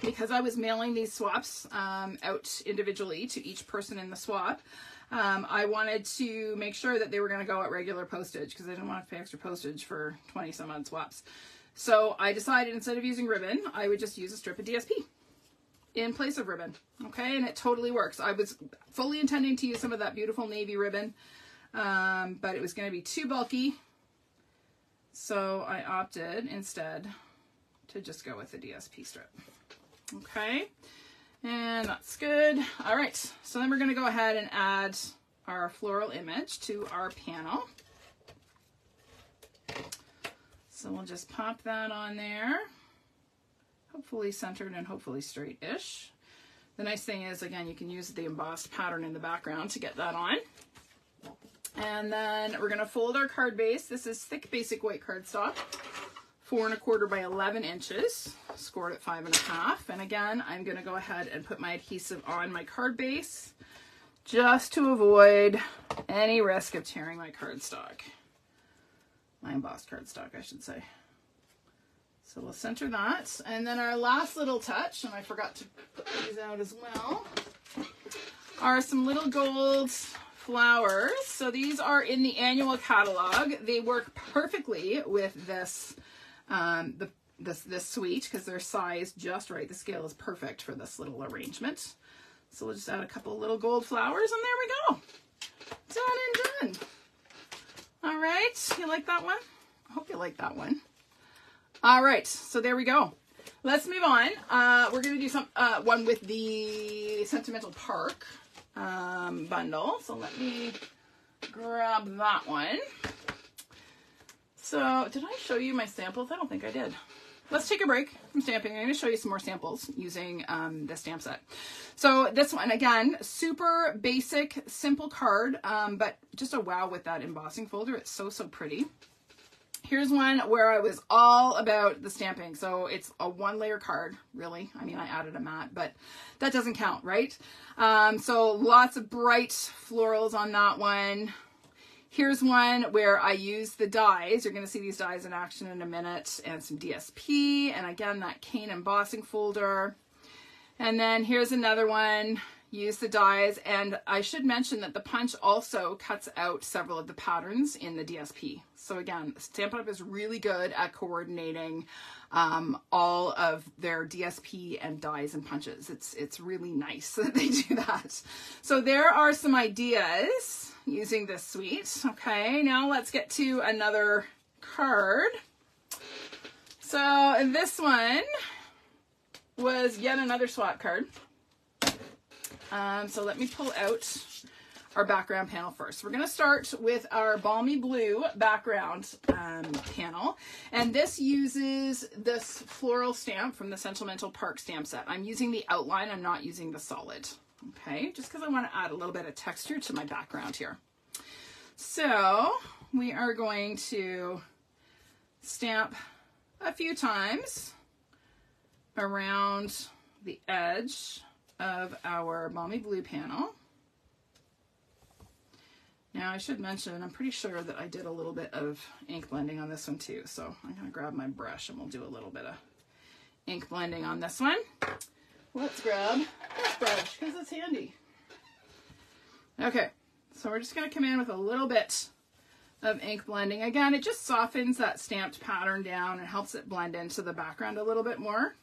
Because I was mailing these swaps out individually to each person in the swap, I wanted to make sure that they were going to go at regular postage because I didn't want to pay extra postage for 20 some odd swaps. So I decided instead of using ribbon, I would just use a strip of DSP in place of ribbon. Okay, and it totally works. I was fully intending to use some of that beautiful navy ribbon, but it was going to be too bulky. So I opted instead to just go with the DSP strip. Okay, and that's good. All right, so then we're going to go ahead and add our floral image to our panel. So we'll just pop that on there, hopefully centered and hopefully straight-ish. The nice thing is, again, you can use the embossed pattern in the background to get that on. And then we're going to fold our card base. This is thick basic white cardstock. 4 1/4 by 11 inches, scored at 5 1/2. And again, I'm going to go ahead and put my adhesive on my card base just to avoid any risk of tearing my cardstock. My embossed cardstock, I should say. So we'll center that. And then our last little touch, and I forgot to put these out as well, are some little gold flowers. So these are in the annual catalog. They work perfectly with this, this suite because they're sized just right. The scale is perfect for this little arrangement. So we'll just add a couple little gold flowers, and there we go. Done and done. All right, you like that one? I hope you like that one. All right, so there we go. Let's move on. We're going to do some one with the Sentimental Park bundle. So let me grab that one. So did I show you my samples? I don't think I did. Let's take a break from stamping. I'm going to show you some more samples using the stamp set. So this one, again, super basic, simple card, but just a wow with that embossing folder. It's so, so pretty. Here's one where I was all about the stamping. So it's a 1-layer card, really. I mean, I added a mat, but that doesn't count, right? So lots of bright florals on that one. Here's one where I use the dies. You're going to see these dies in action in a minute, and some DSP, and again, that cane embossing folder. And then here's another one. Use the dies, and I should mention that the punch also cuts out several of the patterns in the DSP. So again, Stampin' Up! Is really good at coordinating all of their DSP and dies and punches. It's really nice that they do that. So there are some ideas using this suite. Okay, now let's get to another card. So this one was yet another swap card. So let me pull out our background panel first. We're going to start with our Balmy Blue background panel. And this uses this floral stamp from the Sentimental Park stamp set. I'm using the outline. I'm not using the solid. Okay, just because I want to add a little bit of texture to my background here. So we are going to stamp a few times around the edge of our Balmy Blue panel. Now I should mention, I'm pretty sure that I did a little bit of ink blending on this one too. So I'm going to grab my brush and we'll do a little bit of ink blending on this one. Let's grab this brush because it's handy. Okay, so we're just going to come in with a little bit of ink blending. Again, it just softens that stamped pattern down and helps it blend into the background a little bit more.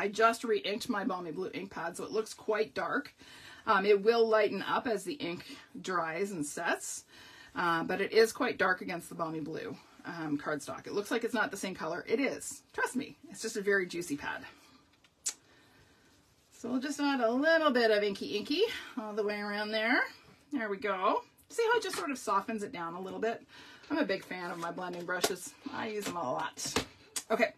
I just re-inked my Balmy Blue ink pad, so it looks quite dark. It will lighten up as the ink dries and sets, but it is quite dark against the Balmy Blue cardstock. It looks like it's not the same color. It is. Trust me. It's just a very juicy pad. So we'll just add a little bit of inky all the way around there. There we go. See how it just sort of softens it down a little bit? I'm a big fan of my blending brushes. I use them a lot. Okay.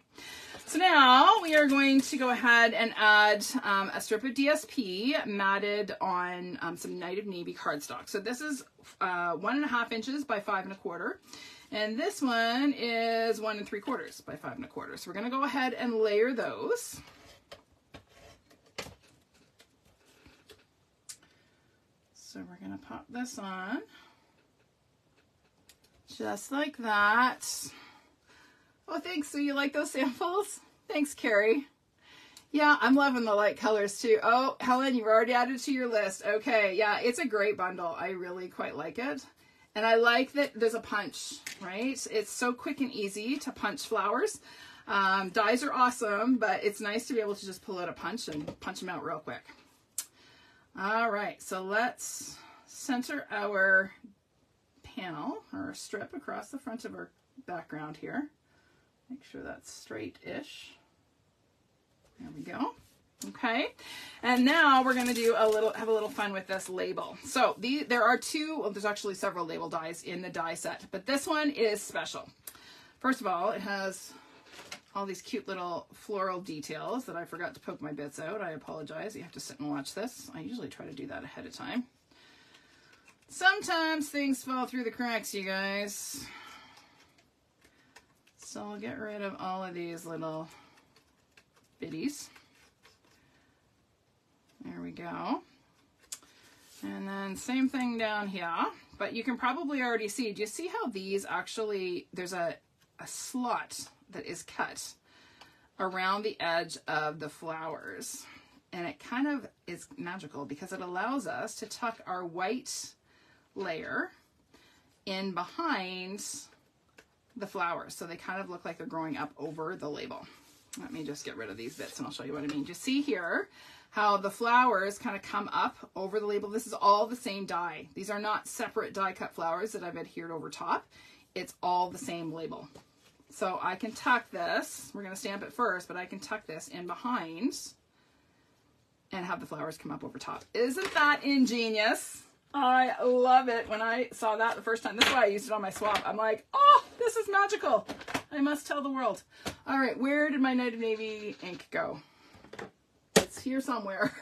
So now we are going to go ahead and add a strip of DSP matted on some Night of Navy cardstock. So this is 1.5 inches by 5 1/4. And this one is 1 3/4 by 5 1/4. So we're going to go ahead and layer those. So we're going to pop this on just like that. Oh, thanks. So you like those samples? Thanks, Carrie. Yeah, I'm loving the light colors too. Oh, Helen, you've already added to your list. Okay, yeah, it's a great bundle. I really quite like it. And I like that there's a punch, right? It's so quick and easy to punch flowers. Dies are awesome, but it's nice to be able to just pull out a punch and punch them out real quick. All right, so let's center our panel or strip across the front of our background here. Make sure that's straight-ish. There we go. Okay, and now we're going to have a little fun with this label. So there are there's actually several label dies in the die set, but this one is special. First of all, it has all these cute little floral details that I forgot to poke my bits out. I apologize. You have to sit and watch this. I usually try to do that ahead of time. Sometimes things fall through the cracks, you guys. So I'll get rid of all of these little bitties. There we go. And then same thing down here, but you can probably already see, do you see how these actually, there's a slot that is cut around the edge of the flowers. And it kind of is magical because it allows us to tuck our white layer in behind the flowers. So they kind of look like they're growing up over the label. Let me just get rid of these bits and I'll show you what I mean. You see here how the flowers kind of come up over the label. This is all the same die. These are not separate die cut flowers that I've adhered over top. It's all the same label. So I can tuck this. We're going to stamp it first, but I can tuck this in behind and have the flowers come up over top. Isn't that ingenious? I love it. When I saw that the first time, this is why I used it on my swap. I'm like, oh, this is magical. I must tell the world. All right, where did my Night of Navy ink go? It's here somewhere.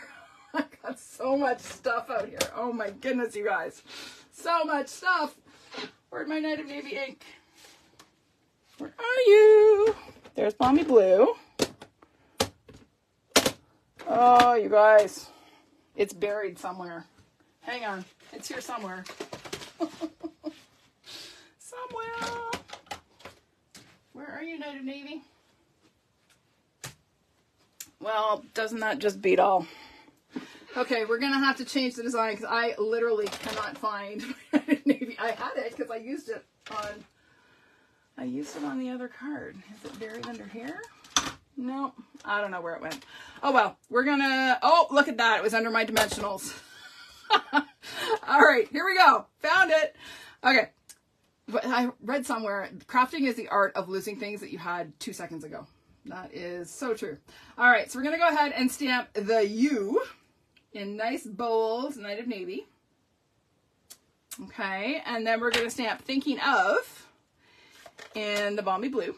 I got so much stuff out here. Oh my goodness, you guys. So much stuff. Where'd my Night of Navy ink? Where are you? There's Balmy Blue. Oh, you guys. It's buried somewhere. Hang on. It's here somewhere. Somewhere. Where are you, Night of Navy? Well, doesn't that just beat all? Okay, we're going to have to change the design because I literally cannot find my Night of Navy. I had it because I used it on the other card. Is it buried under here? No, I don't know where it went. Oh, well, we're going to, oh, look at that. It was under my dimensionals. All right, here we go. Found it. Okay. But I read somewhere, crafting is the art of losing things that you had 2 seconds ago. That is so true. All right, so we're going to go ahead and stamp the U in nice bold Night of Navy. Okay, and then we're going to stamp Thinking Of in the Balmy Blue.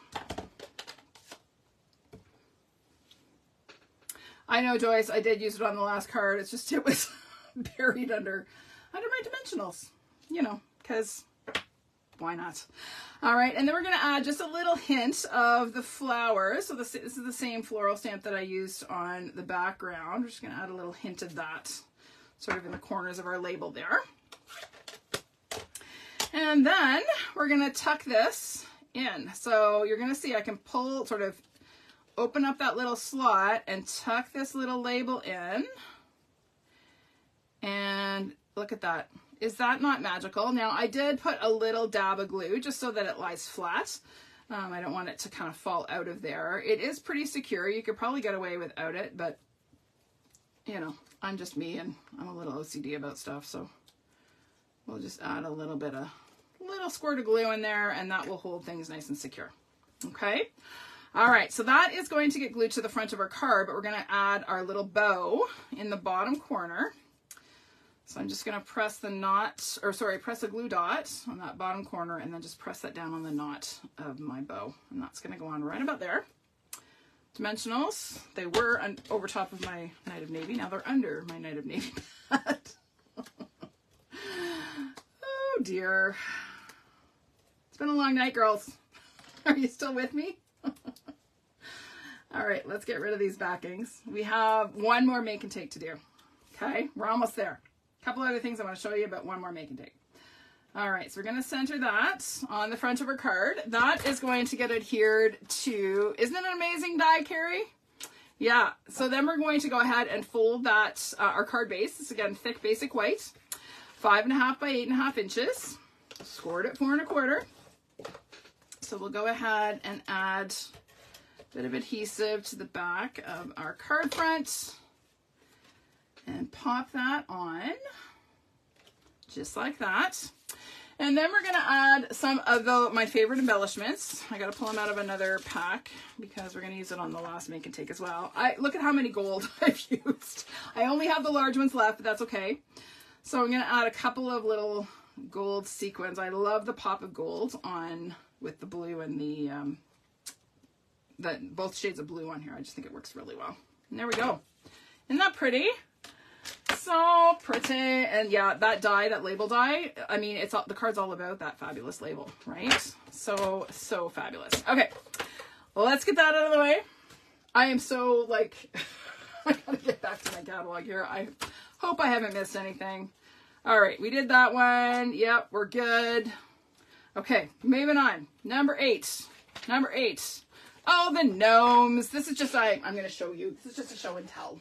I know, Joyce, I did use it on the last card. It's just, it was buried under my dimensionals, you know, because why not? All right, and then we're going to add just a little hint of the flowers. So this is the same floral stamp that I used on the background. We're just going to add a little hint of that sort of in the corners of our label there. And then we're going to tuck this in. So you're going to see I can pull, sort of open up that little slot and tuck this little label in. And look at that. Is that not magical? Now, I did put a little dab of glue just so that it lies flat. I don't want it to kind of fall out of there. It is pretty secure. You could probably get away without it, but, you know, I'm just me and I'm a little OCD about stuff, so we'll just add a little squirt of glue in there, and that will hold things nice and secure. Okay? All right, so that is going to get glued to the front of our card, but we're going to add our little bow in the bottom corner. So I'm just going to press the knot, or sorry, press a glue dot on that bottom corner and then just press that down on the knot of my bow. And that's going to go on right about there. Dimensionals, they were over top of my Night of Navy. Now they're under my Night of Navy pad. Oh dear. It's been a long night, girls. Are you still with me? All right, let's get rid of these backings. We have one more make and take to do. Okay, we're almost there. Couple other things I want to show you, but one more make and take. All right, so we're going to center that on the front of our card. That is going to get adhered to, isn't it an amazing die, Carrie? Yeah, so then we're going to go ahead and fold that, our card base. This is, again, thick basic white, 5.5 by 8.5 inches, scored at 4 1/4. So we'll go ahead and add a bit of adhesive to the back of our card front. And pop that on, just like that. And then we're going to add some of my favorite embellishments. I got to pull them out of another pack because we're going to use it on the last make and take as well. Look at how many gold I've used. I only have the large ones left, but that's okay. So I'm going to add a couple of little gold sequins. I love the pop of gold on with the blue and the both shades of blue on here. I just think it works really well. And there we go. Isn't that pretty? So pretty. And yeah, that die, that label die, I mean, it's all, the card's all about that fabulous label, right? So fabulous. Okay, well, let's get that out of the way. I am so like, I gotta get back to my catalog here. I hope I haven't missed anything. All right, we did that one. Yep, we're good. Okay, moving on. Number 8. Oh, the gnomes. This is just, I'm going to show you. This is just a show and tell.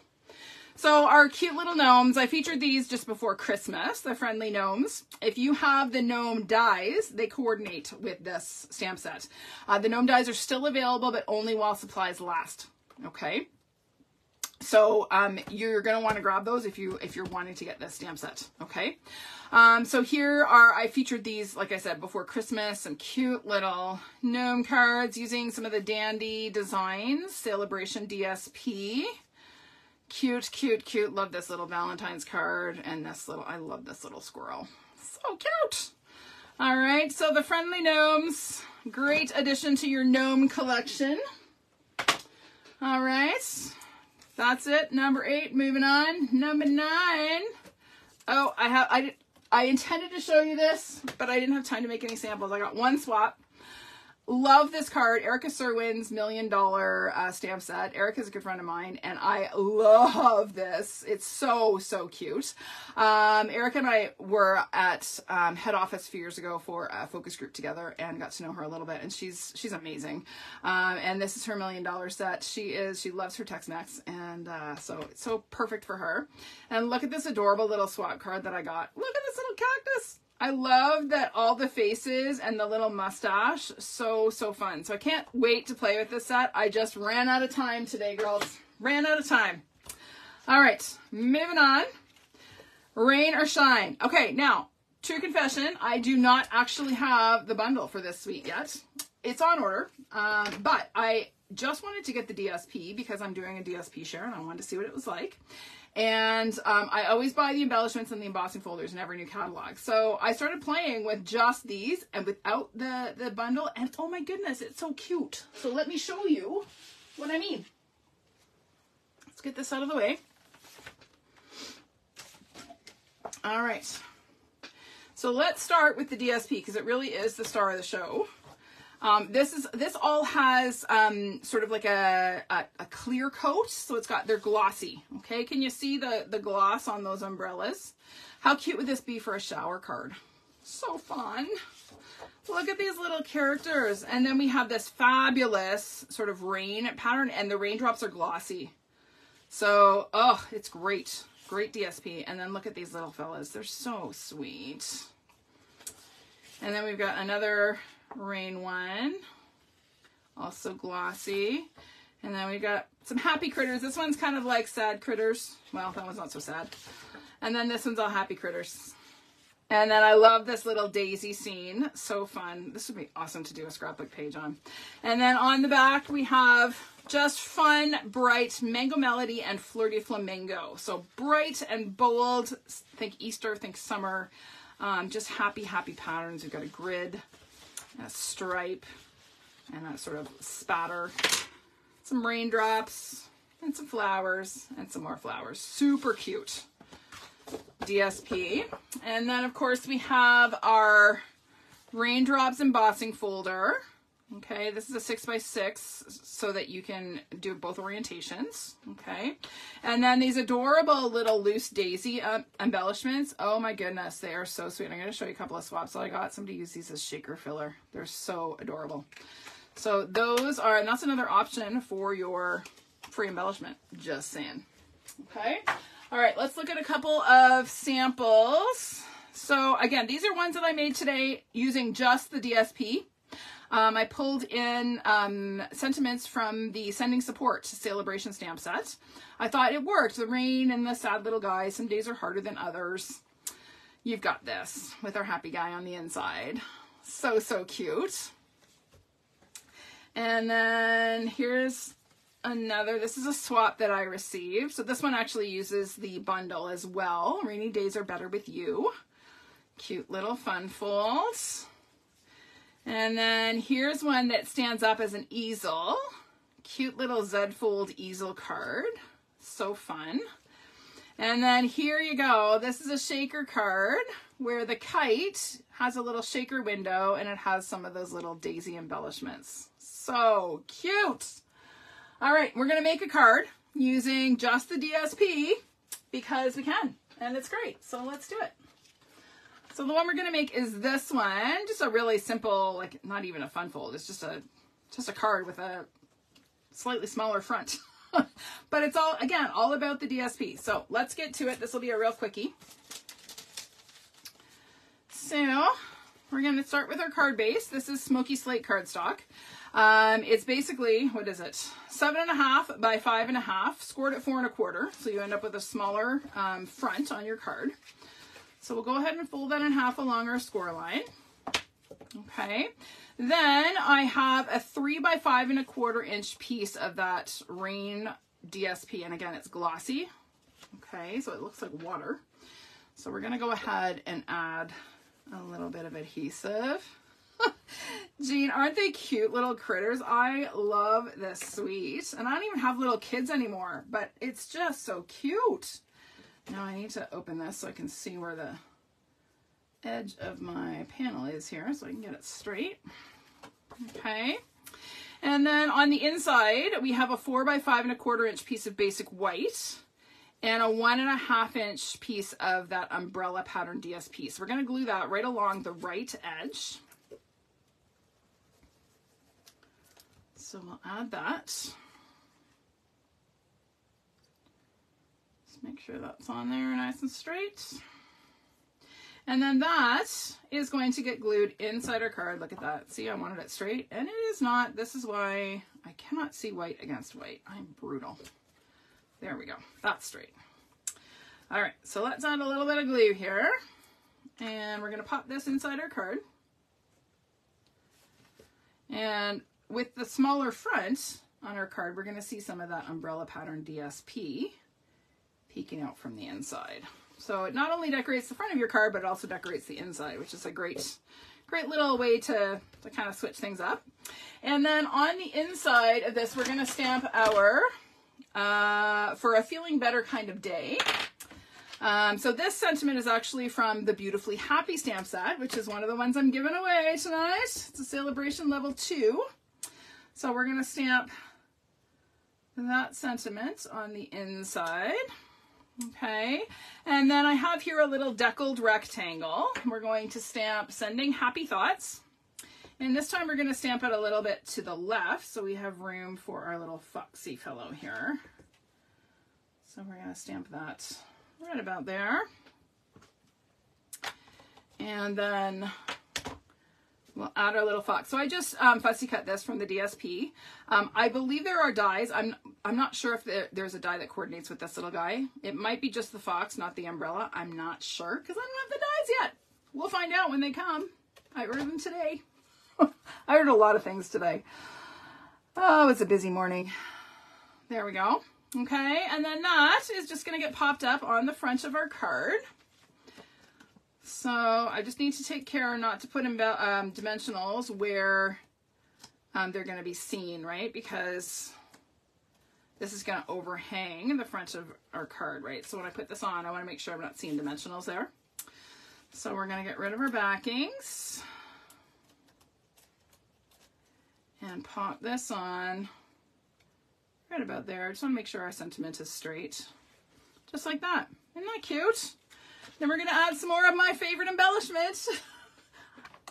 So our cute little gnomes, I featured these just before Christmas, the friendly gnomes. If you have the gnome dies, they coordinate with this stamp set. The gnome dies are still available, but only while supplies last. Okay. So you're going to want to grab those if you're wanting to get this stamp set. Okay. So here are, I featured these, like I said, before Christmas, some cute little gnome cards using some of the dandy designs, Saleabration DSP. Cute, cute, cute. Love this little Valentine's card and this little, I love this little squirrel. So cute. All right. So the friendly gnomes, great addition to your gnome collection. All right. That's it. Number 8, moving on. Number 9. Oh, I intended to show you this, but I didn't have time to make any samples. I got one swap. Love this card. Erica Serwin's $1 Million stamp set. Erica's a good friend of mine, and I love this. It's so, so cute. Erica and I were at head office a few years ago for a focus group together and got to know her a little bit, and she's amazing. And this is her $1 Million set. She loves her Tex-Mex, and so it's so perfect for her. And look at this adorable little swap card that I got. Look at this little cactus. I love that all the faces and the little mustache, so, so fun. So I can't wait to play with this set. I just ran out of time today, girls. Ran out of time. All right, moving on. Rain or shine. Okay, now, true confession, I do not actually have the bundle for this suite yet. It's on order, but I just wanted to get the DSP because I'm doing a DSP share and I wanted to see what it was like. And I always buy the embellishments and the embossing folders in every new catalog. So I started playing with just these and without the bundle. And oh my goodness, it's so cute. So let me show you what I mean. Let's get this out of the way. All right. So let's start with the DSP because it really is the star of the show. This all has sort of like a clear coat, so they're glossy. Okay, can you see the gloss on those umbrellas? How cute would this be for a shower card? So fun. Look at these little characters, and then we have this fabulous sort of rain pattern, and the raindrops are glossy. So oh, it's great, great DSP. And then look at these little fellas; they're so sweet. And then we've got another rain one, also glossy, and then we've got some happy critters. This one's kind of like sad critters. Well, that one's not so sad. And then this one's all happy critters. And then I love this little daisy scene. So fun. This would be awesome to do a scrapbook page on. And then on the back we have just fun, bright mango melody and fleur de flamingo. So bright and bold. Think Easter, think summer. Just happy, happy patterns. We've got a grid, a stripe, and a sort of spatter, some raindrops, and some flowers, and some more flowers. Super cute DSP. And then of course we have our raindrops embossing folder. Okay, this is a 6x6 so that you can do both orientations. Okay, and then these adorable little loose daisy embellishments. Oh my goodness, they are so sweet. I'm going to show you a couple of swaps. So I got somebody use these as shaker filler. They're so adorable. So those are, and that's another option for your free embellishment. Just saying. Okay, all right, let's look at a couple of samples. So again, these are ones that I made today using just the DSP. I pulled in sentiments from the Sending Support Saleabration stamp set. I thought it worked. The rain and the sad little guy. Some days are harder than others. You've got this with our happy guy on the inside. So, so cute. And then here's another. This is a swap that I received. So this one actually uses the bundle as well. Rainy days are better with you. Cute little fun folds. And then here's one that stands up as an easel. Cute little Z-fold easel card. So fun. And then here you go. This is a shaker card where the kite has a little shaker window and it has some of those little daisy embellishments. So cute. All right, we're going to make a card using just the DSP because we can, and it's great. So let's do it. So the one we're going to make is this one, just a really simple, like not even a fun fold. It's just a card with a slightly smaller front. But it's all, again, all about the DSP. So let's get to it. This will be a real quickie. So we're going to start with our card base. This is Smoky Slate cardstock. It's basically, what is it? 7.5 by 5.5, scored at 4 1/4. So you end up with a smaller front on your card. So we'll go ahead and fold that in half along our score line. Okay. Then I have a 3 by 5 1/4 inch piece of that Rain DSP. And again, it's glossy. Okay. So it looks like water. So we're going to go ahead and add a little bit of adhesive. Jean, aren't they cute little critters? I love this suite. And I don't even have little kids anymore, but it's just so cute. Now I need to open this so I can see where the edge of my panel is here so I can get it straight. Okay. And then on the inside, we have a 4 by 5 1/4 inch piece of basic white and a 1.5 inch piece of that umbrella pattern DSP. So we're going to glue that right along the right edge. So we'll add that. Just make sure that's on there nice and straight. And then that is going to get glued inside our card. Look at that. See, I wanted it straight and it is not. This is why I cannot see white against white. I'm brutal. There we go. That's straight. All right. So let's add a little bit of glue here and we're going to pop this inside our card. And with the smaller front on our card, we're going to see some of that umbrella pattern DSP peeking out from the inside. So it not only decorates the front of your card, but it also decorates the inside, which is a great little way to kind of switch things up. And then on the inside of this, we're going to stamp our For a Feeling Better Kind of Day. So this sentiment is actually from the Beautifully Happy stamp set, which is one of the ones I'm giving away tonight. It's a Saleabration level 2. So we're going to stamp that sentiment on the inside. Okay. And then I have here a little deckled rectangle. We're going to stamp Sending Happy Thoughts. And this time we're going to stamp it a little bit to the left so we have room for our little foxy fellow here. So we're going to stamp that right about there. And then we'll add our little fox. So I just fussy cut this from the DSP. I believe there are dies. I'm not sure if there's a die that coordinates with this little guy. It might be just the fox, not the umbrella. I'm not sure because I don't have the dies yet. We'll find out when they come. I ordered them today. I ordered a lot of things today. Oh, it's a busy morning. There we go. Okay, and then that is just going to get popped up on the front of our card. So I just need to take care not to put in dimensionals where they're going to be seen, right? Because this is going to overhang the front of our card, right? So when I put this on, I want to make sure I'm not seeing dimensionals there. So we're going to get rid of our backings and pop this on right about there. I just want to make sure our sentiment is straight, just like that. Isn't that cute? Then we're going to add some more of my favorite embellishments.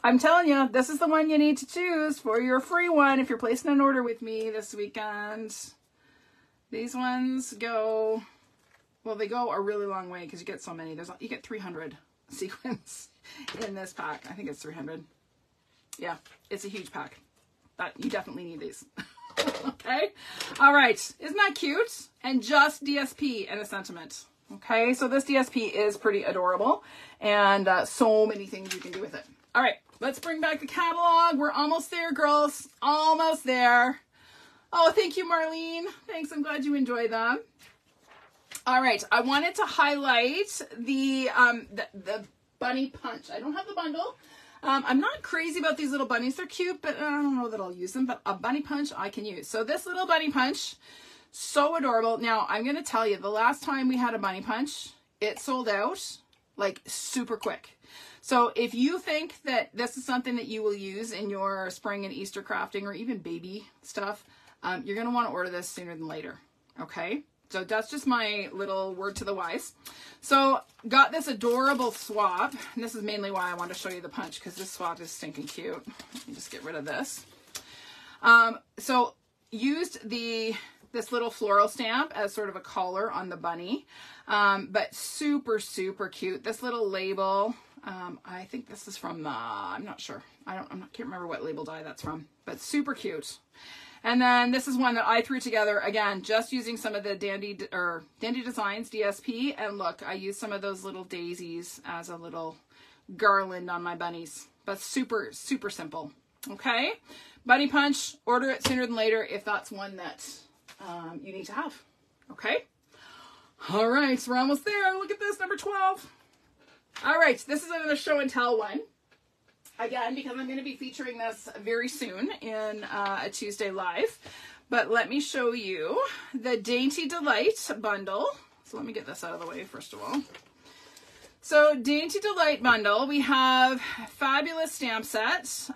I'm telling you, this is the one you need to choose for your free one if you're placing an order with me this weekend. These ones go, well, they go a really long way because you get so many. You get 300 sequins in this pack. I think it's 300. Yeah, it's a huge pack. But you definitely need these. Okay. All right. Isn't that cute? And just DSP and a sentiment. Okay. So this DSP is pretty adorable and so many things you can do with it. All right. Let's bring back the catalog. We're almost there, girls. Almost there. Oh, thank you, Marlene. Thanks. I'm glad you enjoyed them. All right. I wanted to highlight the bunny punch. I don't have the bundle. I'm not crazy about these little bunnies. They're cute, but I don't know that I'll use them. But a bunny punch I can use. So this little bunny punch, so adorable. Now, I'm going to tell you, the last time we had a bunny punch, it sold out like super quick. So if you think that this is something that you will use in your spring and Easter crafting or even baby stuff, you're going to want to order this sooner than later. Okay? So that's just my little word to the wise. So got this adorable swap. And this is mainly why I want to show you the punch, because this swap is stinking cute. Let me just get rid of this. So used this little floral stamp as sort of a collar on the bunny, but super, super cute. This little label, I think this is from, I'm not sure. I can't remember what label die that's from, but super cute. And then this is one that I threw together, again, just using some of the Dandy Designs DSP. And look, I used some of those little daisies as a little garland on my bunnies, but super, super simple. Okay. Bunny punch, order it sooner than later if that's one that you need to have. Okay. All right. So we're almost there. Look at this, number 12. All right. This is another show and tell one. Again, because I'm going to be featuring this very soon in a Tuesday Live. But let me show you the Dainty Delight bundle. So let me get this out of the way first of all. So Dainty Delight bundle, we have fabulous stamp sets,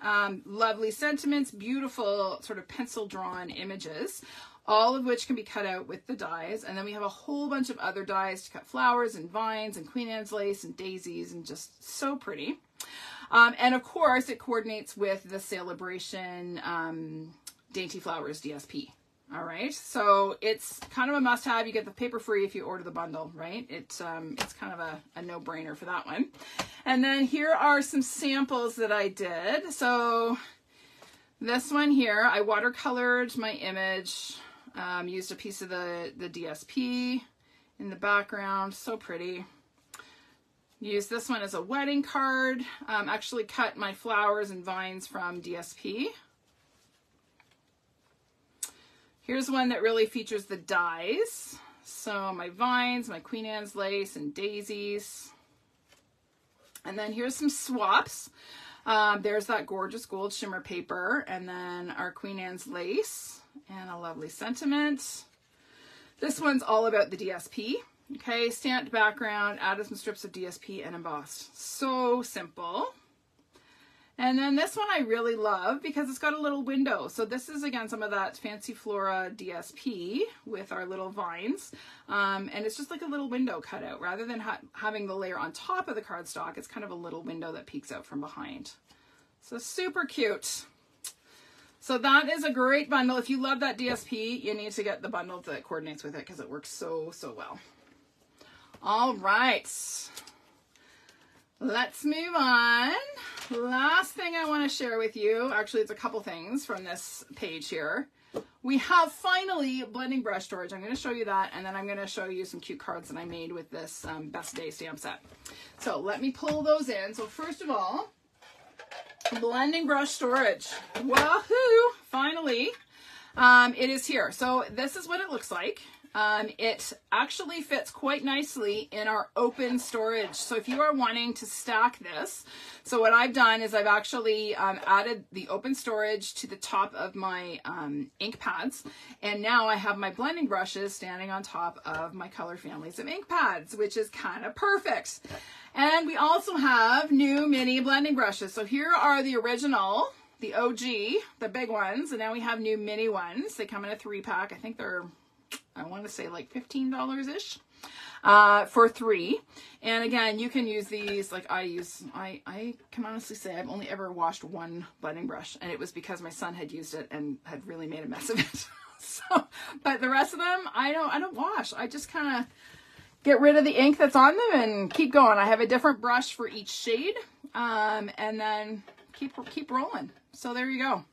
lovely sentiments, beautiful sort of pencil drawn images, all of which can be cut out with the dies. And then we have a whole bunch of other dies to cut flowers and vines and Queen Anne's lace and daisies, and just so pretty. And of course, it coordinates with the Saleabration Dainty Flowers DSP. All right, so it's kind of a must-have. You get the paper free if you order the bundle, right? It's kind of a no-brainer for that one. And then here are some samples that I did. So this one here, I watercolored my image, used a piece of the DSP in the background. So pretty. Use this one as a wedding card. Actually cut my flowers and vines from DSP. Here's one that really features the dies. So my vines, my Queen Anne's lace and daisies. And then here's some swaps. There's that gorgeous gold shimmer paper, and then our Queen Anne's lace and a lovely sentiment. This one's all about the DSP. Okay, stamped background, added some strips of DSP and embossed. So simple. And then this one I really love because it's got a little window. So this is, again, some of that Fancy Flora DSP with our little vines. And it's just like a little window cut out. Rather than having the layer on top of the cardstock, it's kind of a little window that peeks out from behind. So super cute. So that is a great bundle. If you love that DSP, you need to get the bundle that coordinates with it because it works so, so well. All right. Let's move on. Last thing I want to share with you, actually it's a couple things from this page here. We have finally blending brush storage. I'm going to show you that, and then I'm going to show you some cute cards that I made with this Best Day stamp set. So let me pull those in. So first of all, blending brush storage. Wahoo! Finally, it is here. So this is what it looks like. It actually fits quite nicely in our open storage. So if you are wanting to stack this, so what I've done is I've actually added the open storage to the top of my ink pads. And now I have my blending brushes standing on top of my color families of ink pads, which is kind of perfect. And we also have new mini blending brushes. So here are the original, the OG, the big ones. And now we have new mini ones. They come in a 3-pack. I think they're, I want to say like $15-ish for 3. And again, you can use these like I can honestly say I've only ever washed one blending brush, and it was because my son had used it and had really made a mess of it. So, but the rest of them, I don't wash. I just kind of get rid of the ink that's on them and keep going. I have a different brush for each shade, and then keep rolling. So there you go.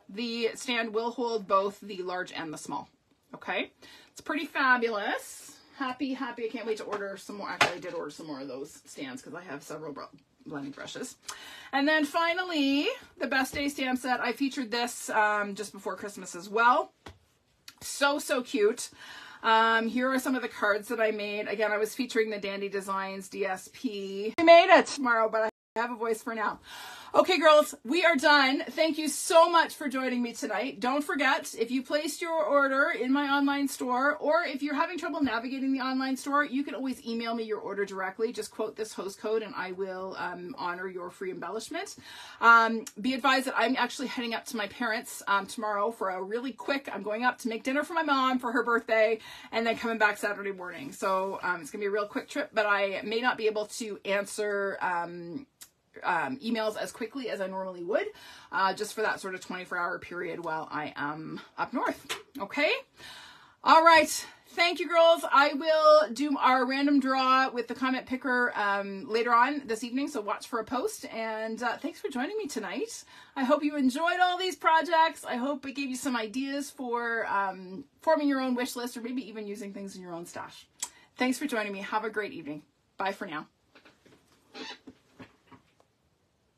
The stand will hold both the large and the small. Okay, it's pretty fabulous. Happy. I can't wait to order some more. Actually, I did order some more of those stands because I have several blending brushes. And then finally, the Best Day stamp set. I featured this just before Christmas as well. So cute. Here are some of the cards that I made. Again, I was featuring the Dandy Designs DSP. I made it tomorrow, but I have a voice for now. Okay, girls, we are done. Thank you so much for joining me tonight. Don't forget, if you placed your order in my online store, or if you're having trouble navigating the online store, you can always email me your order directly. Just quote this host code and I will honor your free embellishment. Be advised that I'm actually heading up to my parents tomorrow for a really quick, I'm going up to make dinner for my mom for her birthday and then coming back Saturday morning. So it's going to be a real quick trip, but I may not be able to answer emails as quickly as I normally would, just for that sort of 24-hour period while I am up north. Okay. All right. Thank you, girls. I will do our random draw with the comment picker later on this evening, so watch for a post. And thanks for joining me tonight. I hope you enjoyed all these projects. I hope it gave you some ideas for forming your own wish list, or maybe even using things in your own stash. Thanks for joining me. Have a great evening. Bye for now.